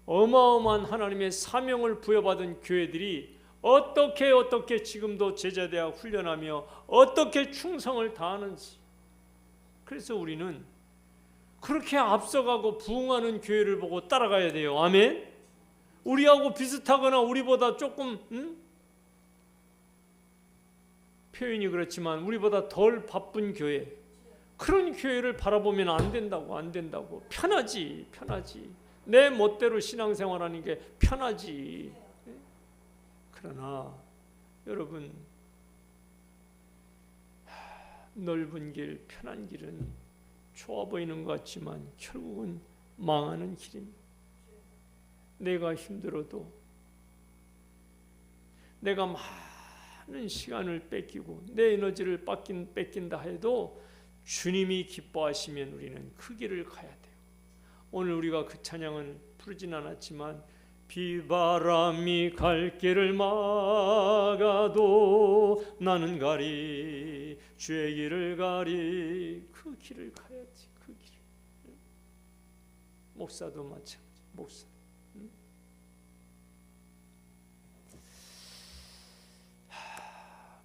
어마어마한 하나님의 사명을 부여받은 교회들이 어떻게 지금도 제자대학 훈련하며 어떻게 충성을 다하는지. 그래서 우리는 그렇게 앞서가고 부흥하는 교회를 보고 따라가야 돼요. 아멘. 우리하고 비슷하거나 우리보다 조금 표현이 그렇지만 우리보다 덜 바쁜 교회, 그런 교회를 바라보면 안 된다고. 편하지. 내 멋대로 신앙생활하는 게 편하지. 그러나 여러분, 넓은 길, 편한 길은 좋아 보이는 것 같지만 결국은 망하는 길입니다. 내가 힘들어도, 내가 많은 시간을 뺏기고 내 에너지를 뺏긴다 해도 주님이 기뻐하시면 우리는 그 길을 가야 돼요. 오늘 우리가 그 찬양은 부르진 않았지만 비바람이 갈 길을 막아도 나는 가리 주의 길을 가리, 그 길을 가야지. 그 길. 목사도 마찬가지. 목사.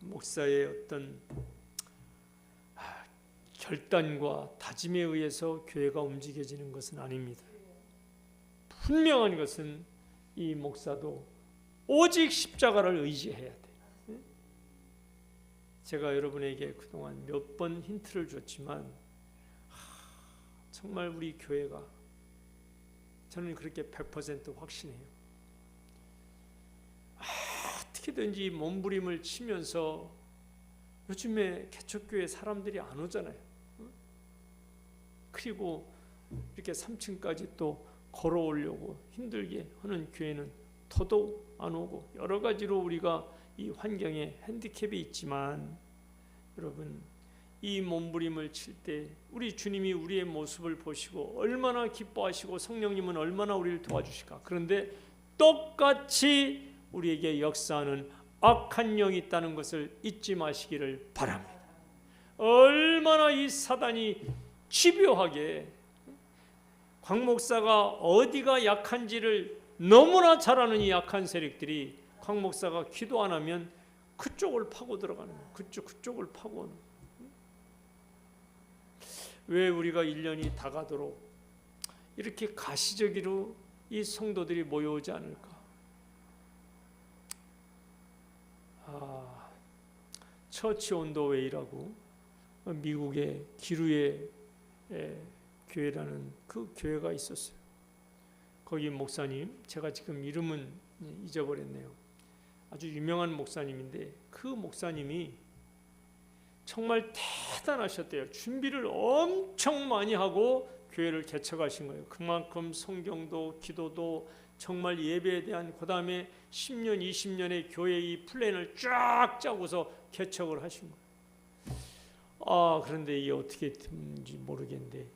목사의 어떤 결단과 다짐에 의해서 교회가 움직여지는 것은 아닙니다. 분명한 것은 이 목사도 오직 십자가를 의지해야 돼. 제가 여러분에게 그동안 몇 번 힌트를 줬지만 정말 우리 교회가 저는 그렇게 100% 확신해요. 어떻게든지 몸부림을 치면서 요즘에 개척교회 사람들이 안 오잖아요. 그리고 이렇게 3층까지 또 걸어오려고 힘들게 하는 교회는 더더욱 안 오고 여러 가지로 우리가 이 환경에 핸디캡이 있지만 여러분 이 몸부림을 칠 때 우리 주님이 우리의 모습을 보시고 얼마나 기뻐하시고 성령님은 얼마나 우리를 도와주실까. 그런데 똑같이 우리에게 역사하는 악한 영이 있다는 것을 잊지 마시기를 바랍니다. 얼마나 이 사단이 집요하게 광 목사가 어디가 약한지를 너무나 잘 아는 이 약한 세력들이 광 목사가 기도 안 하면 그쪽을 파고 들어가는 거예요. 그쪽을 파고. 왜 우리가 1년이 다 가도록 이렇게 가시적으로 이 성도들이 모여오지 않을까? 처치 온 더 웨이라고 미국의 기루의 교회라는 그 교회가 있었어요. 거기 목사님, 제가 지금 이름은 잊어버렸네요. 아주 유명한 목사님인데 그 목사님이 정말 대단하셨대요. 준비를 엄청 많이 하고 교회를 개척하신 거예요. 그만큼 성경도 기도도 정말 예배에 대한 그 다음에 10년 20년의 교회의 플랜을 쫙 짜고서 개척을 하신 거예요. 그런데 이게 어떻게 됐는지 모르겠는데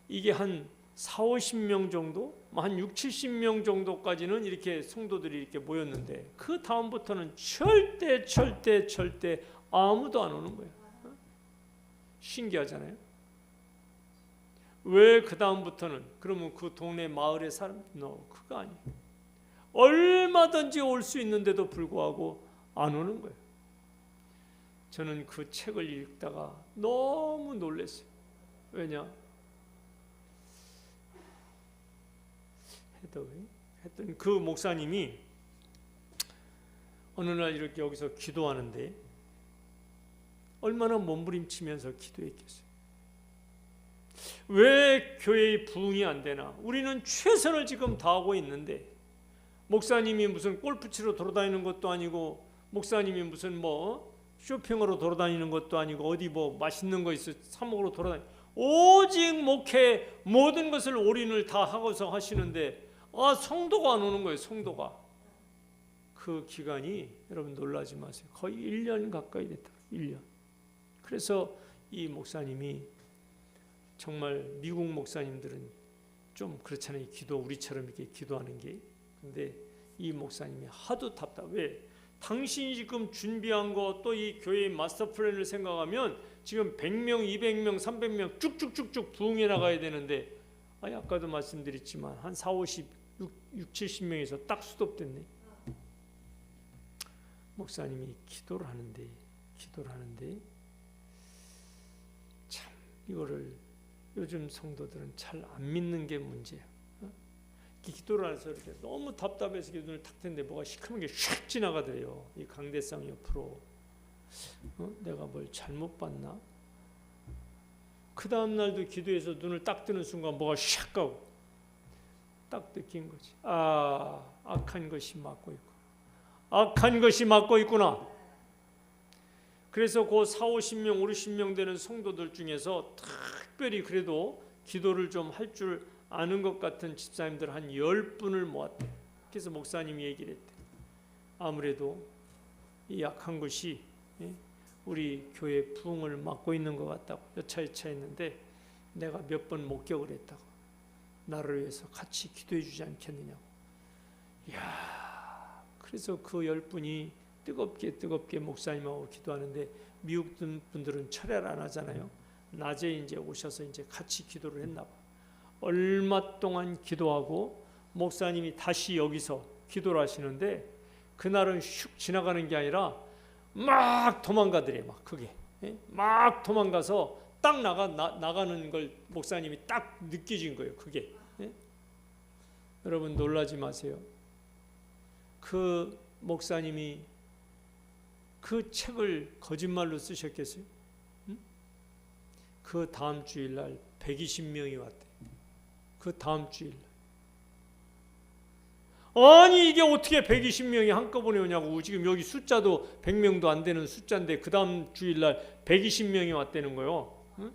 이게 한 4, 50명 정도? 한 6, 70명 정도까지는 이렇게 성도들이 이렇게 모였는데 그 다음부터는 절대 아무도 안 오는 거예요. 신기하잖아요. 왜 그 다음부터는 그러면 그 동네 마을의 사람? 그거 아니에요. 얼마든지 올 수 있는데도 불구하고 안 오는 거예요. 저는 그 책을 읽다가 너무 놀랐어요. 왜냐? 했더니 그 목사님이 어느 날 이렇게 여기서 기도하는데 얼마나 몸부림치면서 기도했겠어요. 왜 교회의 부흥이 안 되나? 우리는 최선을 지금 다하고 있는데 목사님이 무슨 골프 치러 돌아다니는 것도 아니고 목사님이 무슨 쇼핑으로 돌아다니는 것도 아니고 어디 맛있는 거 있어 사 먹으러 돌아다니고 오직 목회 모든 것을 올인을 다 하고서 하시는데 성도가 안 오는 거예요. 성도가. 그 기간이 여러분 놀라지 마세요. 거의 1년 가까이 됐다. 1년. 그래서 이 목사님이 정말 미국 목사님들은 좀 그렇잖아요. 기도 우리처럼 이렇게 기도하는 게. 근데 이 목사님이 하도 답답해. 왜? 당신이 지금 준비한 거 또 이 교회의 마스터 플랜을 생각하면 지금 100명, 200명, 300명 쭉쭉쭉쭉 부흥해 나가야 되는데 아까도 말씀드렸지만 한 4, 50, 6, 70명에서 딱 스톱됐네. 목사님이 기도를 하는데 참 이거를 요즘 성도들은 잘 안 믿는 게 문제야. 기도를 해서 이렇게 너무 답답해서 눈을 탁 떴는데 뭐가 시커먼 게 슉 지나가더래요. 이 강대상 옆으로. 내가 뭘 잘못 봤나? 그 다음 날도 기도해서 눈을 딱 뜨는 순간 뭐가 샥 가고 딱 느낀 거지. 악한 것이 막고 있고. 악한 것이 막고 있구나. 그래서 그 4, 50명, 50명 되는 성도들 중에서 특별히 그래도 기도를 좀 할 줄 아는 것 같은 집사님들 한 10분을 모았대. 그래서 목사님이 얘기를 했대. 아무래도 이 약한 것이 우리 교회 부흥을 막고 있는 것 같다고 여차여차했는데 내가 몇 번 목격을 했다고. 나를 위해서 같이 기도해 주지 않겠느냐고. 이야, 그래서 그 10분이 뜨겁게 목사님하고 기도하는데 미국 분들은 철회를 안 하잖아요. 낮에 이제 오셔서 이제 같이 기도를 했나 봐. 얼마 동안 기도하고 목사님이 다시 여기서 기도를 하시는데 그날은 슉 지나가는 게 아니라 막 도망가더래. 막 그게 막 도망가서 딱 나가는 걸 목사님이 딱 느껴진 거예요. 그게 여러분 놀라지 마세요. 그 목사님이 그 책을 거짓말로 쓰셨겠어요? 응? 그 다음 주일날 120명이 왔대. 그 다음 주일날. 아니 이게 어떻게 120명이 한꺼번에 오냐고. 지금 여기 숫자도 100명도 안 되는 숫자인데 그 다음 주일날 120명이 왔다는 거예요. 응?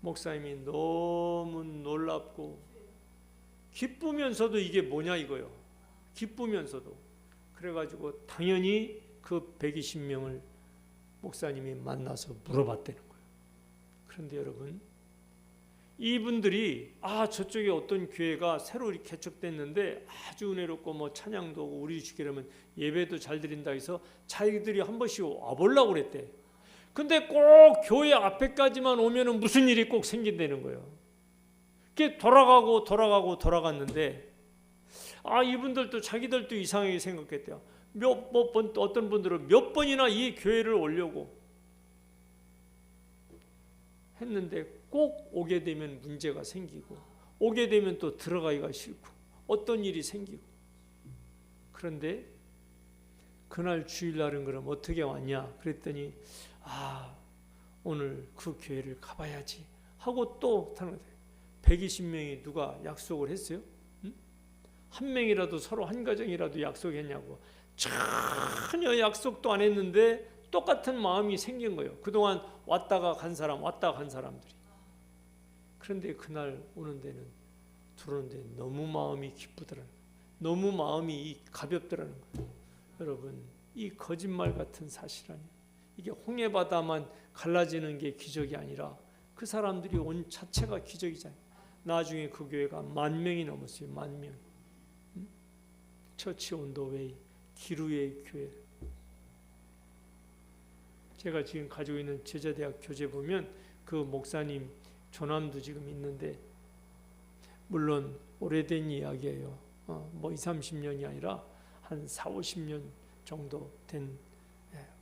목사님이 너무 놀랍고 기쁘면서도 이게 뭐냐 이거요. 기쁘면서도. 그래가지고 당연히 그 120명을 목사님이 만나서 물어봤다는 거예요. 그런데 여러분 이분들이 저쪽에 어떤 교회가 새로 이렇게 개척됐는데 아주 은혜롭고 뭐 찬양도 오고 우리 주기라면 예배도 잘 드린다 해서 자기들이 한 번씩 와보려고 그랬대. 근데 꼭 교회 앞에까지만 오면은 무슨 일이 꼭 생긴다는 거예요. 그게 돌아갔는데 이분들도 자기들도 이상하게 생각했대요. 어떤 분들은 몇 번이나 이 교회를 오려고 했는데 꼭 오게 되면 문제가 생기고 오게 되면 또 들어가기가 싫고 어떤 일이 생기고. 그런데 그날 주일날은 그럼 어떻게 왔냐 그랬더니 오늘 그 교회를 가봐야지 하고 또 120명이 누가 약속을 했어요? 응? 한 명이라도 서로 한 가정이라도 약속했냐고. 전혀 약속도 안 했는데 똑같은 마음이 생긴 거예요. 그동안 왔다가 간 사람들이. 그런데 그날 오는 데는 들어오는데 너무 마음이 기쁘더라는 거예요. 너무 마음이 가볍더라는 거예요. 여러분 이 거짓말 같은 사실 아니에요. 이게 홍해바다만 갈라지는 게 기적이 아니라 그 사람들이 온 자체가 기적이잖아요. 나중에 그 교회가 10,000명이 넘었어요. 10,000명. 처치 온더웨이 기루의 교회. 제가 지금 가지고 있는 제자대학 교재 보면 그 목사님 조남도 지금 있는데 물론 오래된 이야기예요. 뭐 20-30년이 아니라 한 40-50년 정도 된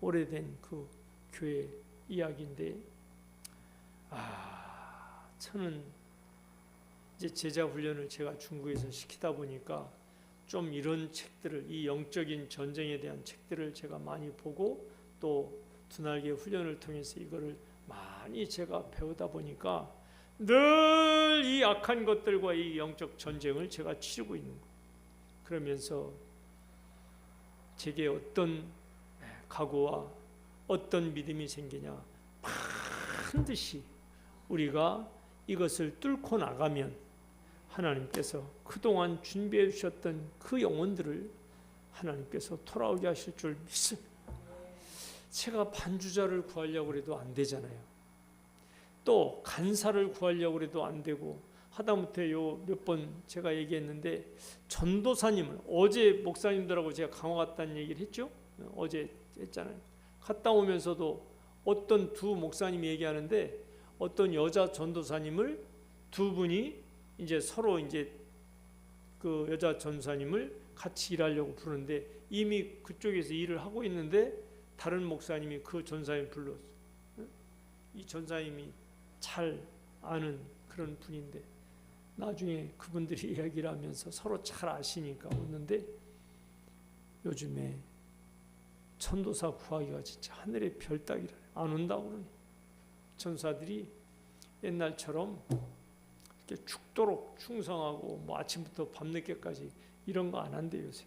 오래된 그 교회 이야기인데 저는 이제 제자 훈련을 제가 중국에서 시키다 보니까 좀 이런 책들을 이 영적인 전쟁에 대한 책들을 제가 많이 보고 또 두날개 훈련을 통해서 이거를 많이 제가 배우다 보니까 늘 이 악한 것들과 이 영적 전쟁을 제가 치르고 있는 거예요. 그러면서 제게 어떤 각오와 어떤 믿음이 생기냐 반드시 우리가 이것을 뚫고 나가면 하나님께서 그동안 준비해 주셨던 그 영혼들을 하나님께서 돌아오게 하실 줄 믿습니다. 제가 반주자를 구하려고 해도 안 되잖아요. 또 간사를 구하려고 해도 안 되고 하다못해 몇 번 제가 얘기했는데 전도사님을 어제 목사님들하고 제가 강화 갔다는 얘기를 했죠. 어제 했잖아요. 갔다 오면서도 어떤 두 목사님이 얘기하는데 어떤 여자 전도사님을 두 분이 이제 서로 이제 그 여자 전도사님을 같이 일하려고 부르는데 이미 그쪽에서 일을 하고 있는데 다른 목사님이 그 전사님 불렀어. 이 전사님이 잘 아는 그런 분인데 나중에 그분들이 이야기를 하면서 서로 잘 아시니까 오는데 요즘에 전도사 구하기가 진짜 하늘의 별 따기라 안 온다고 그러니 전사들이 옛날처럼 이렇게 죽도록 충성하고 뭐 아침부터 밤늦게까지 이런 거 안 한대요 요새.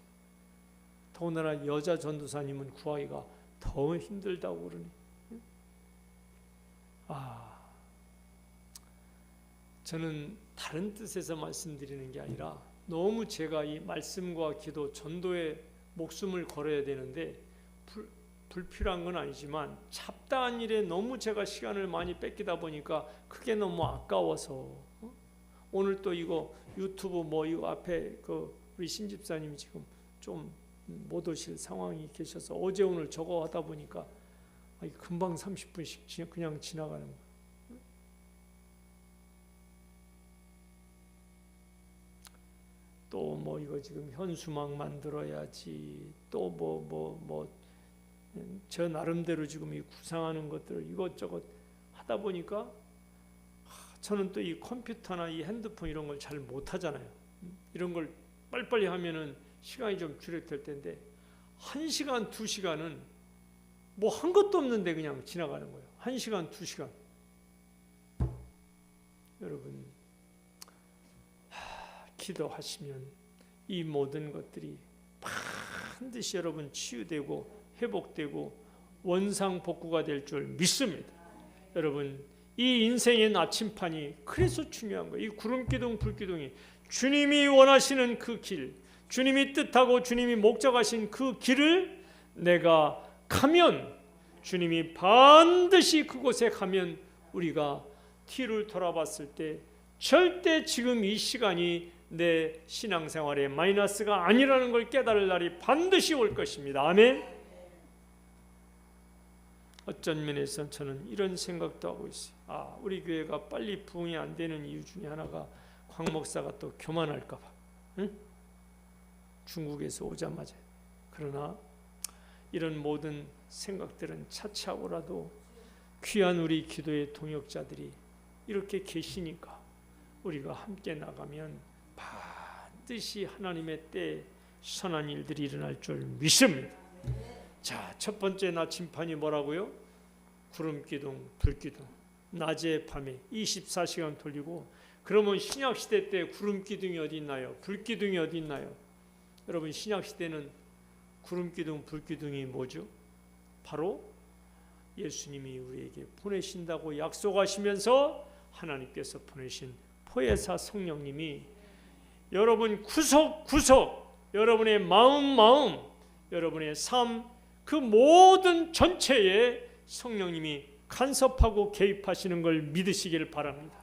더군다나 여자 전도사님은 구하기가 더 힘들다고 그러니. 저는 다른 뜻에서 말씀드리는 게 아니라 너무 제가 이 말씀과 기도, 전도에 목숨을 걸어야 되는데 불필요한 건 아니지만 잡다한 일에 너무 제가 시간을 많이 뺏기다 보니까 그게 너무 아까워서 오늘 또 이거 유튜브 뭐 이거 앞에 그 우리 신집사님이 지금 좀 못 오실 상황이 계셔서 어제 오늘 저거 하다 보니까 금방 30분씩 그냥 지나가는 거예요. 또 뭐 이거 지금 현수막 만들어야지, 또 저 나름대로 지금 이 구상하는 것들을 이것저것 하다 보니까 저는 또 이 컴퓨터나 이 핸드폰 이런 걸 잘 못하잖아요. 이런 걸 빨리빨리 하면은 시간이 좀 줄여될 텐데 1시간, 2시간은 뭐 한 것도 없는데 그냥 지나가는 거예요. 1시간, 2시간. 여러분 기도하시면 이 모든 것들이 반드시 여러분 치유되고 회복되고 원상복구가 될 줄 믿습니다. 여러분 이 인생의 나침판이 그래서 중요한 거예요. 이 구름기둥 불기둥이 주님이 원하시는 그 길, 주님이 뜻하고 주님이 목적하신 그 길을 내가 가면, 주님이 반드시 그곳에 가면 우리가 뒤를 돌아봤을 때 절대 지금 이 시간이 내 신앙생활에 마이너스가 아니라는 걸 깨달을 날이 반드시 올 것입니다. 아멘. 어쩐 면에서 저는 이런 생각도 하고 있어요. 우리 교회가 빨리 부흥이 안 되는 이유 중에 하나가 광 목사가 또 교만할까 봐. 응? 중국에서 오자마자. 그러나 이런 모든 생각들은 차치하고라도 귀한 우리 기도의 동역자들이 이렇게 계시니까 우리가 함께 나가면 반드시 하나님의 때에 선한 일들이 일어날 줄 믿습니다. 자, 첫 번째 나침판이 뭐라고요? 구름기둥, 불기둥. 낮에 밤에 24시간 돌리고, 그러면 신약시대 때 구름기둥이 어디 있나요? 불기둥이 어디 있나요? 여러분 신약시대는 구름기둥, 불기둥이 뭐죠? 바로 예수님이 우리에게 보내신다고 약속하시면서 하나님께서 보내신 포회사 성령님이 여러분 구석구석, 여러분의 마음, 여러분의 삶, 그 모든 전체에 성령님이 간섭하고 개입하시는 걸 믿으시기를 바랍니다.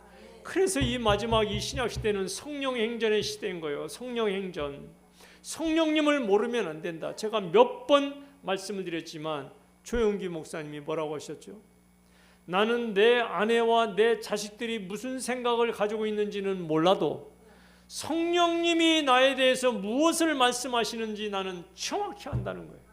그래서 이 마지막 이 신약시대는 성령행전의 시대인 거예요. 성령행전. 성령님을 모르면 안 된다. 제가 몇 번 말씀을 드렸지만 조영기 목사님이 뭐라고 하셨죠? 나는 내 아내와 내 자식들이 무슨 생각을 가지고 있는지는 몰라도 성령님이 나에 대해서 무엇을 말씀하시는지 나는 정확히 안다는 거예요.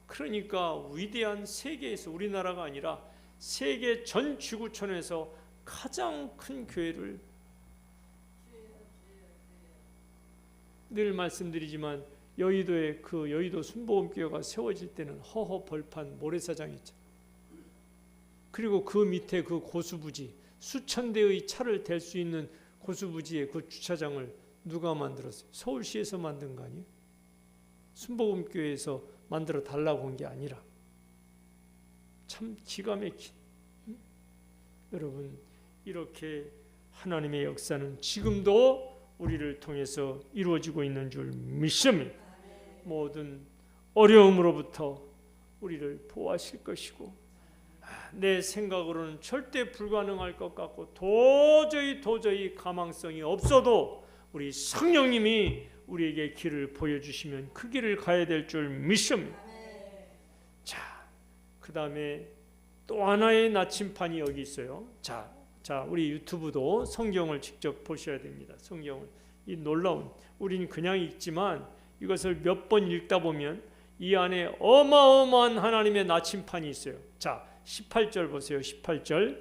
그러니까 위대한 세계에서, 우리나라가 아니라 세계 전 지구촌에서 가장 큰 교회를, 늘 말씀드리지만 여의도에 그 여의도 순복음교회가 세워질 때는 허허 벌판 모래사장이 있죠. 그리고 그 밑에 그 고수부지, 수천 대의 차를 댈 수 있는 고수부지의 그 주차장을 누가 만들었어요? 서울시에서 만든 거 아니에요? 순복음교회에서 만들어 달라고 한 게 아니라. 참 기가 막힌. 여러분 이렇게 하나님의 역사는 지금도 우리를 통해서 이루어지고 있는 줄 믿습니다. 모든 어려움으로부터 우리를 보호하실 것이고, 내 생각으로는 절대 불가능할 것 같고 도저히 가망성이 없어도 우리 성령님이 우리에게 길을 보여주시면 그 길을 가야 될 줄 믿습니다. 자, 그 다음에 또 하나의 나침판이 여기 있어요. 자, 우리 유튜브도 성경을 직접 보셔야 됩니다. 성경을, 이 놀라운, 우리는 그냥 읽지만 이것을 몇 번 읽다 보면 이 안에 어마어마한 하나님의 나침판이 있어요. 자, 18절 보세요. 18절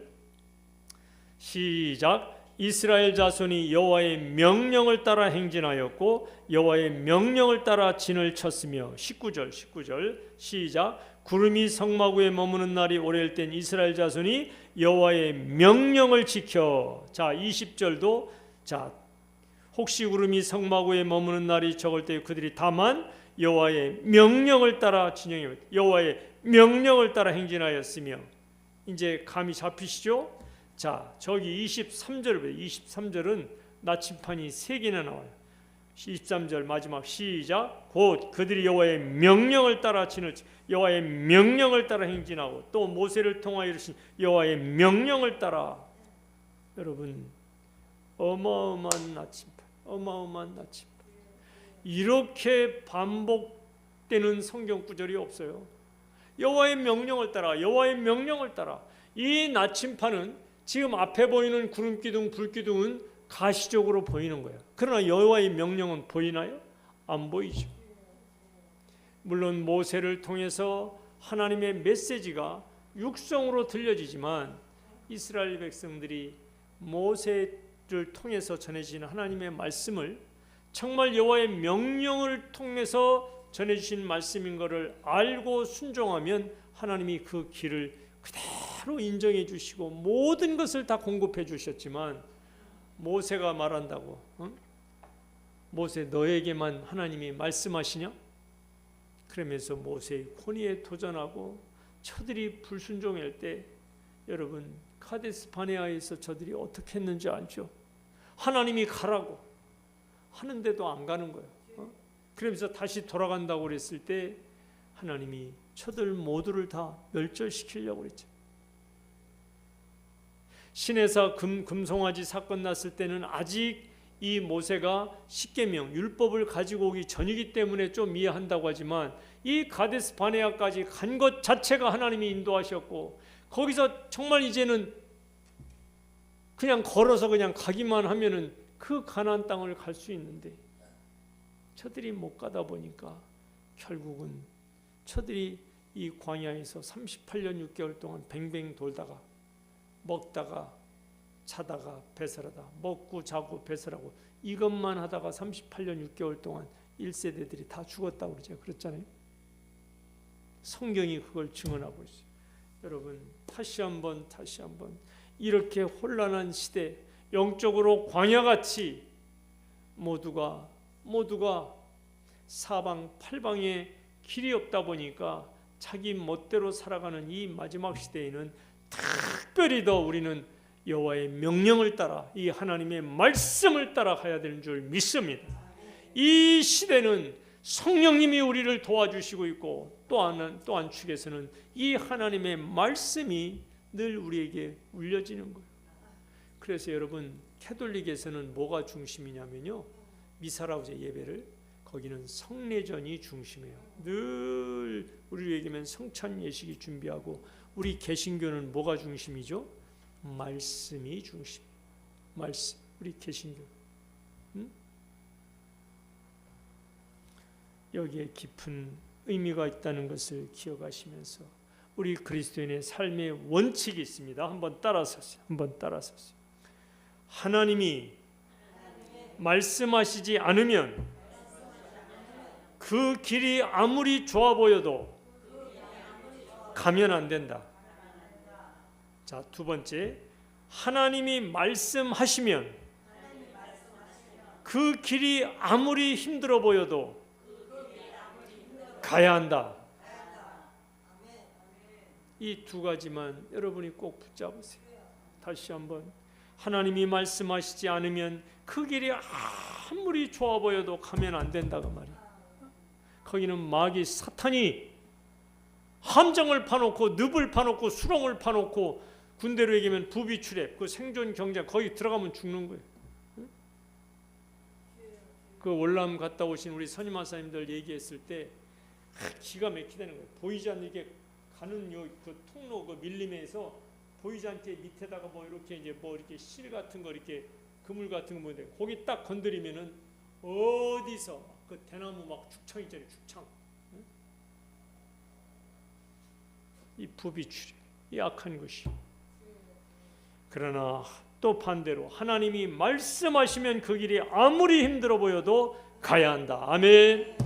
시작. 이스라엘 자손이 여호와의 명령을 따라 행진하였고 여호와의 명령을 따라 진을 쳤으며. 19절 시작. 구름이 성막 위에 머무는 날이 오래일 땐 이스라엘 자손이 여호와의 명령을 지켜. 자, 20절도 자, 혹시 구름이 성막 위에 머무는 날이 적을 때 그들이 다만 여호와의 명령을 따라 진영해, 여호와의 명령을 따라 행진하였으며. 이제 감이 잡히시죠? 자, 저기 23절, 23절은 나침판이 3개나 나와요. 23절 마지막 시작. 곧 그들이 여호와의 명령을 따라 진을, 여호와의 명령을 따라 행진하고, 또 모세를 통하여 이르신 여호와의 명령을 따라. 여러분 어마어마한 나침판, 어마어마한 나침판. 이렇게 반복되는 성경 구절이 없어요. 여호와의 명령을 따라, 여호와의 명령을 따라. 이 나침판은 지금 앞에 보이는 구름기둥, 불기둥은 가시적으로 보이는 거예요. 그러나 여호와의 명령은 보이나요? 안 보이죠. 물론 모세를 통해서 하나님의 메시지가 육성으로 들려지지만 이스라엘 백성들이 모세를 통해서 전해지는 하나님의 말씀을 정말 여호와의 명령을 통해서 전해주신 말씀인 것을 알고 순종하면 하나님이 그 길을 그대로 인정해 주시고 모든 것을 다 공급해 주셨지만 모세가 말한다고 모세 너에게만 하나님이 말씀하시냐? 그러면서 모세의 권위에 도전하고 저들이 불순종할 때 여러분 카데스 바네아에서 저들이 어떻게 했는지 알죠? 하나님이 가라고 하는데도 안 가는 거예요. 그러면서 다시 돌아간다고 그랬을 때 하나님이 저들 모두를 다 멸절시키려고 그랬죠. 시내사 금송아지 사건 났을 때는 아직 이 모세가 십계명 율법을 가지고 오기 전이기 때문에 좀 이해한다고 하지만 이 가데스 바네아까지 간 것 자체가 하나님이 인도하셨고 거기서 정말 이제는 그냥 걸어서 그냥 가기만 하면은 그 가나안 땅을 갈 수 있는데 저들이 못 가다 보니까 결국은 저들이 이 광야에서 38년 6개월 동안 뱅뱅 돌다가 먹다가 자다가 배설하다 먹고 자고 배설하고 이것만 하다가 38년 6개월 동안 1세대들이 다 죽었다고 그러죠. 그렇잖아요. 성경이 그걸 증언하고 있어요. 여러분 다시 한번 이렇게 혼란한 시대 영적으로 광야같이 모두가 사방 팔방에 길이 없다 보니까 자기 멋대로 살아가는 이 마지막 시대에는 특별히 더 우리는 여호와의 명령을 따라 이 하나님의 말씀을 따라가야 되는 줄 믿습니다. 이 시대는 성령님이 우리를 도와주시고 있고 또 한축에서는 이 하나님의 말씀이 늘 우리에게 울려지는 거예요. 그래서 여러분 캐톨릭에서는 뭐가 중심이냐면요, 미사라고 예배를 거기는 성례전이 중심이에요. 늘 우리 얘기하면 성찬 예식이 준비하고 우리 개신교는 뭐가 중심이죠? 말씀이 중심. 말씀. 우리 개신교. 여기에 깊은 의미가 있다는 것을 기억하시면서 우리 그리스도인의 삶의 원칙이 있습니다. 한번 따라서세요. 하나님이 말씀하시지 않으면 그 길이 아무리 좋아 보여도 가면 안 된다. 자, 두 번째, 하나님이 말씀하시면 그 길이 아무리 힘들어 보여도 가야 한다. 이 두 가지만 여러분이 꼭 붙잡으세요. 다시 한번, 하나님이 말씀하시지 않으면 그 길이 아무리 좋아 보여도 가면 안 된다고 말이에요. 거기는 마귀 사탄이 함정을 파놓고 늪을 파놓고 수렁을 파놓고 군대로 얘기하면 부비출입, 그 생존 경쟁, 거기 들어가면 죽는 거예요. 그 월남 갔다 오신 우리 선임하사님들 얘기했을 때 기가 막히다는 거예요. 보이지 않는 이게 가는 그 통로 그 밀림에서 보이지 않게 밑에다가 뭐 이렇게 이제 뭐 이렇게 실 같은 거 이렇게 그물 같은 거 보는데 거기 딱 건드리면은 어디서 그 대나무 막 축창 있잖아요. 축창. 이 부비출입, 이 악한 것이. 그러나 또 반대로 하나님이 말씀하시면 그 길이 아무리 힘들어 보여도 가야 한다. 아멘.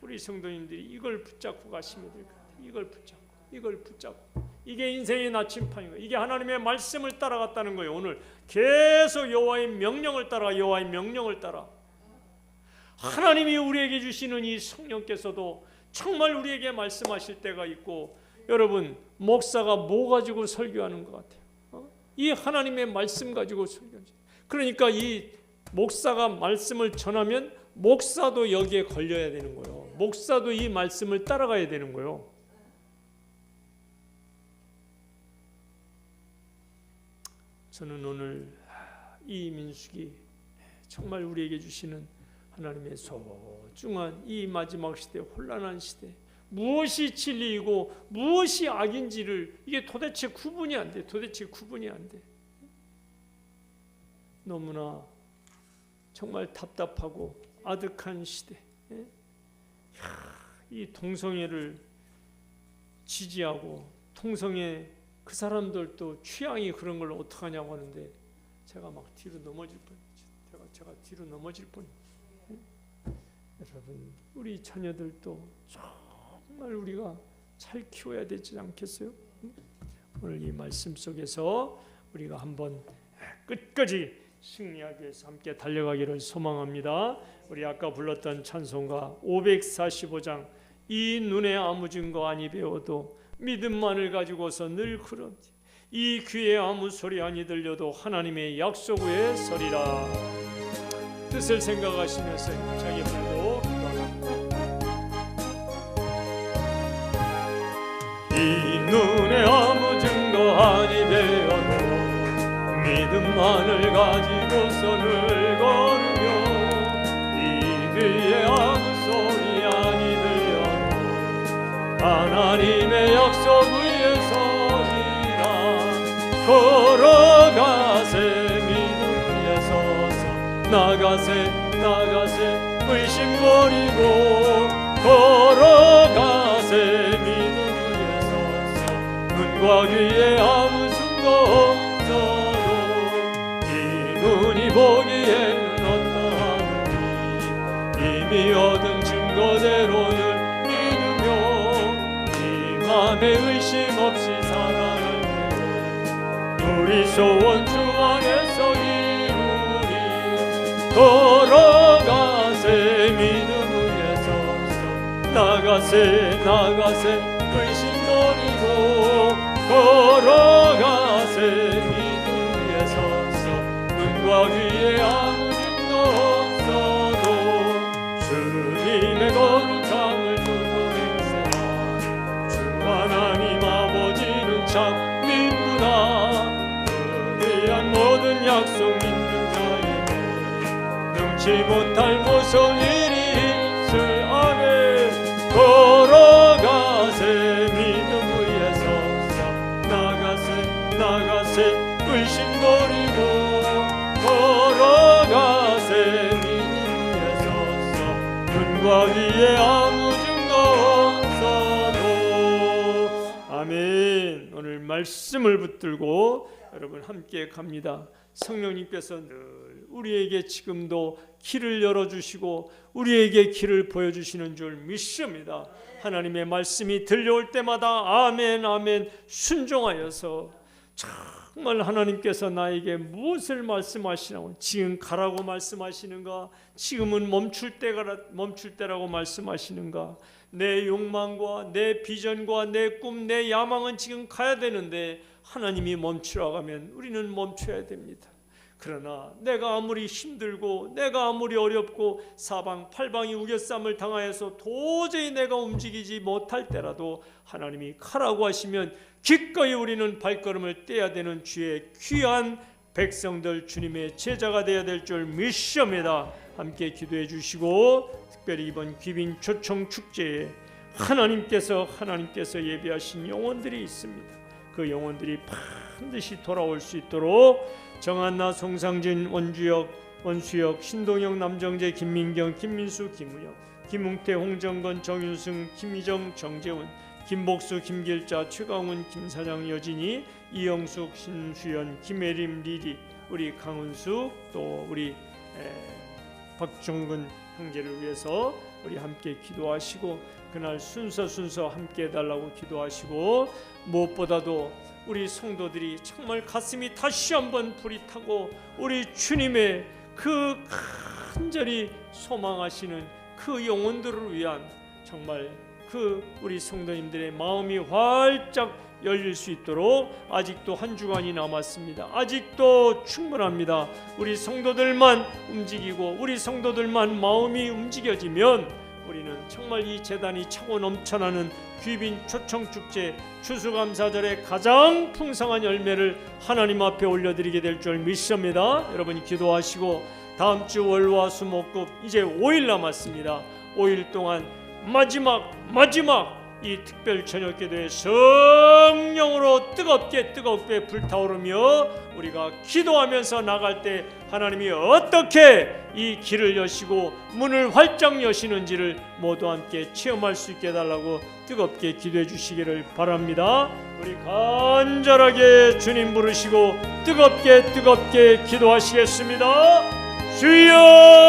우리 성도님들이 이걸 붙잡고 가시면 될 것 같아요. 이걸 붙잡고 이게 인생의 나침판인 거예요. 이게 하나님의 말씀을 따라갔다는 거예요. 오늘 계속 여호와의 명령을 따라 하나님이 우리에게 주시는 이 성령께서도 정말 우리에게 말씀하실 때가 있고, 여러분 목사가 뭐 가지고 설교하는 것 같아요? 이 하나님의 말씀 가지고 설교하죠. 그러니까 이 목사가 말씀을 전하면 목사도 여기에 걸려야 되는 거예요. 목사도 이 말씀을 따라가야 되는 거예요. 저는 오늘 이 민수기 정말 우리에게 주시는 하나님의 소중한 이 마지막 시대, 혼란한 시대, 무엇이 진리이고 무엇이 악인지를 이게 도대체 구분이 안 돼. 너무나 정말 답답하고 아득한 시대, 이 동성애를 지지하고 동성애 그 사람들도 취향이 그런 걸 어떡하냐고 하는데 제가 막 뒤로 넘어질 뻔했죠. 제가 뒤로 넘어질 뻔했죠. 여러분, 우리 자녀들도 정말 우리가 잘 키워야 되지 않겠어요? 오늘 이 말씀 속에서 우리가 한번 끝까지 승리하기 위해서 함께 달려가기를 소망합니다. 우리 아까 불렀던 찬송가 545장 이 눈에 아무 증거 아니 배워도 믿음만을 가지고서 늘 그런지 이 귀에 아무 소리 아니 들려도 하나님의 약속 위에 서리라. 뜻을 생각하시면서 자기 불도 이 눈에 아무 증거 아니 되어도 믿음만을 가지고서 늘 걸으며 이 귀에 아무 소리 아니 들려도 하나님의 약속 위에 서리라. 걸어가세 믿음 위에 서서 나가세 의심 버리고 걸어가세 믿음 위에 서서 눈과 귀에 아무 증거 없어도 이 눈이 보기에는 어떠하느니 이미 얻은 증거대로를 믿으며 이 맘에 의심 없이 살아갈 때 우리 소원 주 안에서 이루리. 걸어가세 믿음 위에 서서 나가세 의심 버리고 걸어가세 믿음 위에 서서 눈과 귀에 아무 증거 없어도 주님의 거룩함을 두고 행세하. 주 하나님 아버지는 참 믿구나. 위대한 모든 약속 믿는 자에게 능치 못할 무서운 일이 있을 안에 걸어가세 믿음 위에 서서 나가세 의심 버리고 걸어가세 믿음 위에 서서 눈과 귀에 아무 증거 없어도. 아멘. 오늘 말씀을 붙들고 여러분 함께 갑니다. 성령님께서 늘 우리에게 지금도 길을 열어주시고 우리에게 길을 보여주시는 줄 믿습니다. 하나님의 말씀이 들려올 때마다 아멘 순종하여서 정말 하나님께서 나에게 무엇을 말씀하시나고, 지금 가라고 말씀하시는가, 지금은 멈출 때라고 말씀하시는가, 내 욕망과 내 비전과 내 꿈, 내 야망은 지금 가야 되는데 하나님이 멈추라고 하면 우리는 멈춰야 됩니다. 그러나 내가 아무리 힘들고 내가 아무리 어렵고 사방팔방이 우겨쌈을 당하여서 도저히 내가 움직이지 못할 때라도 하나님이 가라고 하시면 기꺼이 우리는 발걸음을 떼야 되는 주의 귀한 백성들, 주님의 제자가 되어야 될 줄 믿습니다. 함께 기도해 주시고, 특별히 이번 귀빈 초청 축제에 하나님께서 예비하신 영혼들이 있습니다. 그 영혼들이 반드시 돌아올 수 있도록 정한나, 송상진, 원수혁, 신동영, 남정재, 김민경, 김민수, 김우영, 김웅태, 홍정건, 정윤승, 김희정, 정재훈, 김복수, 김길자, 최강훈, 김사장, 여진이, 이영숙, 신수연, 김혜림, 리리, 우리 강은수, 또 우리 박종근 형제를 위해서 우리 함께 기도하시고, 그날 순서 함께 해달라고 기도하시고, 무엇보다도 우리 성도들이 정말 가슴이 다시 한번 불이 타고 우리 주님의 그 간절히 소망하시는 그 영혼들을 위한 정말 그 우리 성도님들의 마음이 활짝 열릴 수 있도록, 아직도 한 주간이 남았습니다. 아직도 충분합니다. 우리 성도들만 움직이고 우리 성도들만 마음이 움직여지면 우리는 정말 이 재단이 차고 넘쳐나는 귀빈 초청축제 추수감사절의 가장 풍성한 열매를 하나님 앞에 올려드리게 될 줄 믿습니다. 여러분이 기도하시고, 다음 주 월화수목금 이제 5일 남았습니다. 5일 동안 마지막 이 특별 저녁 기도에 성령으로 뜨겁게 불타오르며 우리가 기도하면서 나갈 때 하나님이 어떻게 이 길을 여시고 문을 활짝 여시는지를 모두 함께 체험할 수 있게 해달라고 뜨겁게 기도해 주시기를 바랍니다. 우리 간절하게 주님 부르시고 뜨겁게 기도하시겠습니다. 주여